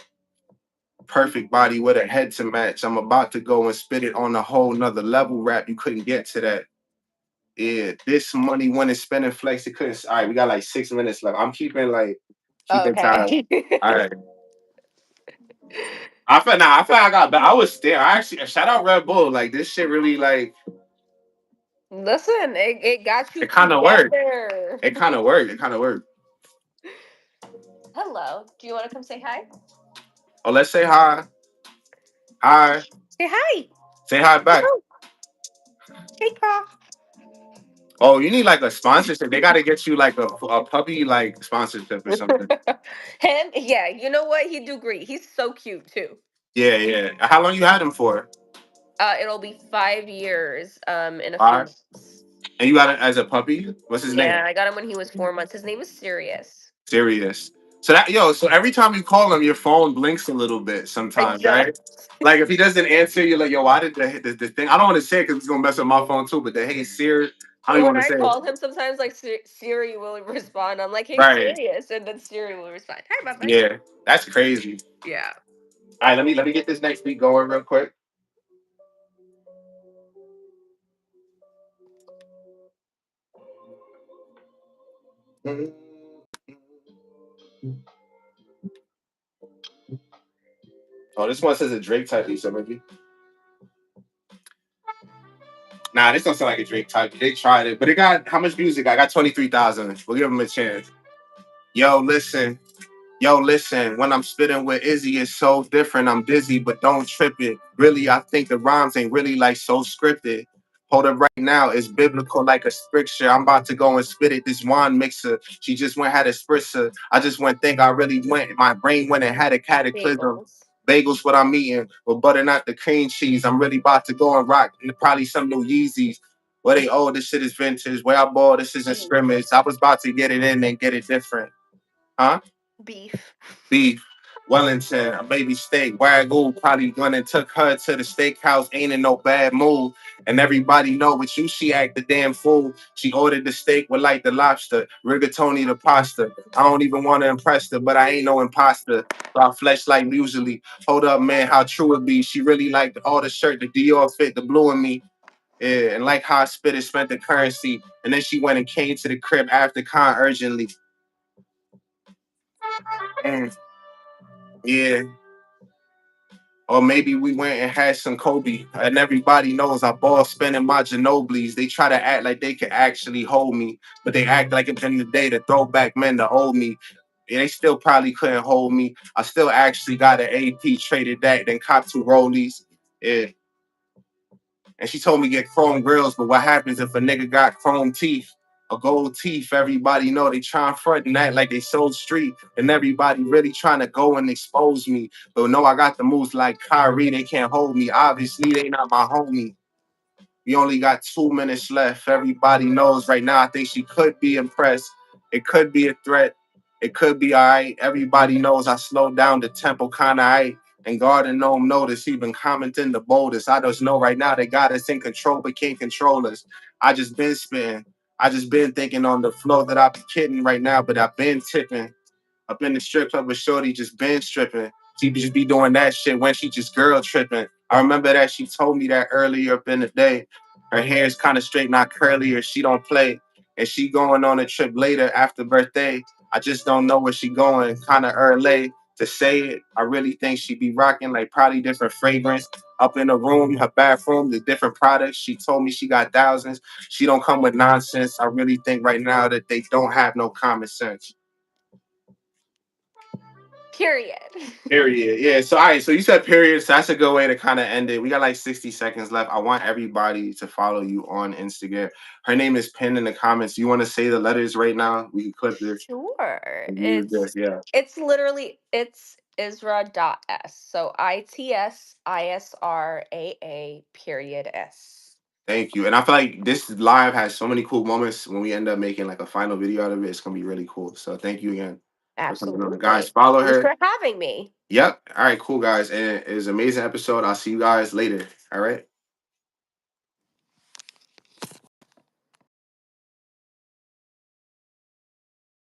perfect body with a head to match. I'm about to go and spit it on a whole nother level rap. You couldn't get to that. Yeah, this money when it's spending flex, it couldn't. All right, we got like 6 minutes left. I'm keeping time. Okay. All right. I felt I got. I was there. I actually shout out Red Bull. Like this shit really like Listen, it got you it kind of worked. together. It kind of worked. It kind of worked. Hello. Do you want to come say hi? Oh, let's say hi. Hi. Say hi. Say hi back. Hello. Hey, girl. Oh, you need like a sponsorship. They got to get you like a puppy like sponsorship or something. Him? Yeah. You know what? He do great. He's so cute too. Yeah, yeah. How long you had him for? It'll be 5 years. In a few Five. months. And you got it as a puppy. What's his name? Yeah, I got him when he was 4 months. His name is Sirius. Serious. So so every time you call him, your phone blinks a little bit sometimes, It right? Like if he doesn't answer, you're like, yo, why did the thing? I don't want to say it because it's gonna mess with my phone too. But the hey Siri, I don't even When want to I say it. call him, sometimes like Siri will respond. I'm like, "Hey, Right. Sirius," and then Siri will respond, "Hi, Baba." Yeah. That's crazy. Yeah. All right, let me get this next beat going real quick. Oh, this one says a Drake type beat, so maybe. Nah, this don't sound like a Drake type. They tried it, but it got how much views it got? I got 23,000. We'll give them a chance. Yo, listen. Yo, listen, when I'm spitting with Izzy, it's so different. I'm dizzy, but don't trip it. Really, I think the rhymes ain't really like so scripted. Hold it right now, it's biblical like a scripture. I'm about to go and spit it. This wine mixer, she just went had a spritzer. I just went think I really went. My brain went and had a cataclysm. Bagels. Bagels, what I'm eating, with butter, not the cream cheese. I'm really about to go and rock probably some new Yeezys. Where they this shit is vintage. Where I bought this isn't Beef. scrimmage. I was about to get it in and get it different. Huh? Beef. Beef, Wellington, a baby steak, Wagyu probably went and took her to the steakhouse, ain't in no bad mood. And everybody know with you, she act the damn fool. She ordered the steak with like the lobster, rigatoni the pasta. I don't even want to impress her, but I ain't no imposter. So I flesh like usually. Hold up, man, how true it be. She really liked all the shirt, the Dior fit, the blue in me. Yeah, and like how I spit it, spent the currency. And then she went and came to the crib after con urgently. And yeah, or maybe we went and had some Kobe. And everybody knows I ball spending my Ginobili's. They try to act like they could actually hold me, but they act like it's in the day the throwback men that old me. And they still probably couldn't hold me. I still actually got an AP, traded that, then cop two rollies. Yeah. And she told me get chrome grills, but what happens if a nigga got chrome teeth? A gold teeth, everybody know they trying front and act like they sold street, and everybody really trying to go and expose me. But no, I got the moves like Kyrie, they can't hold me. Obviously, they not my homie. We only got 2 minutes left. Everybody knows right now. I think she could be impressed. It could be a threat. It could be all right. Everybody knows I slowed down the tempo kind of right. And God and Gnome notice even commenting the boldest. I just know right now they got us in control but can't control us. I just been spitting. I just been thinking on the flow that I be kidding right now, but I've been tipping. Up in the strip club with Shorty just been stripping. She just be doing that shit when she just girl tripping. I remember that she told me that earlier up in the day. Her hair is kind of straight, not curly, or she don't play. And she going on a trip later after birthday. I just don't know where she going. Kind of early to say it. I really think she be rocking like probably different fragrance. Up in the room, her bathroom, the different products. She told me she got thousands. She don't come with nonsense. I really think right now that they don't have no common sense. Period. Period. Yeah. So all right. So you said period. So that's a good way to kind of end it. We got like 60 seconds left. I want everybody to follow you on Instagram. Her name is pinned in the comments. You want to say the letters right now? We can clip this Sure. and use It's this. Yeah. it's literally it's Isra.s. So ITSISRAA period S. Thank you. And I feel like this live has so many cool moments when we end up making like a final video out of it. It's gonna be really cool. So thank you again for coming on. Guys, Absolutely. follow Thanks her. for having me. Yep. All right, cool guys. And it was an amazing episode. I'll see you guys later. All right.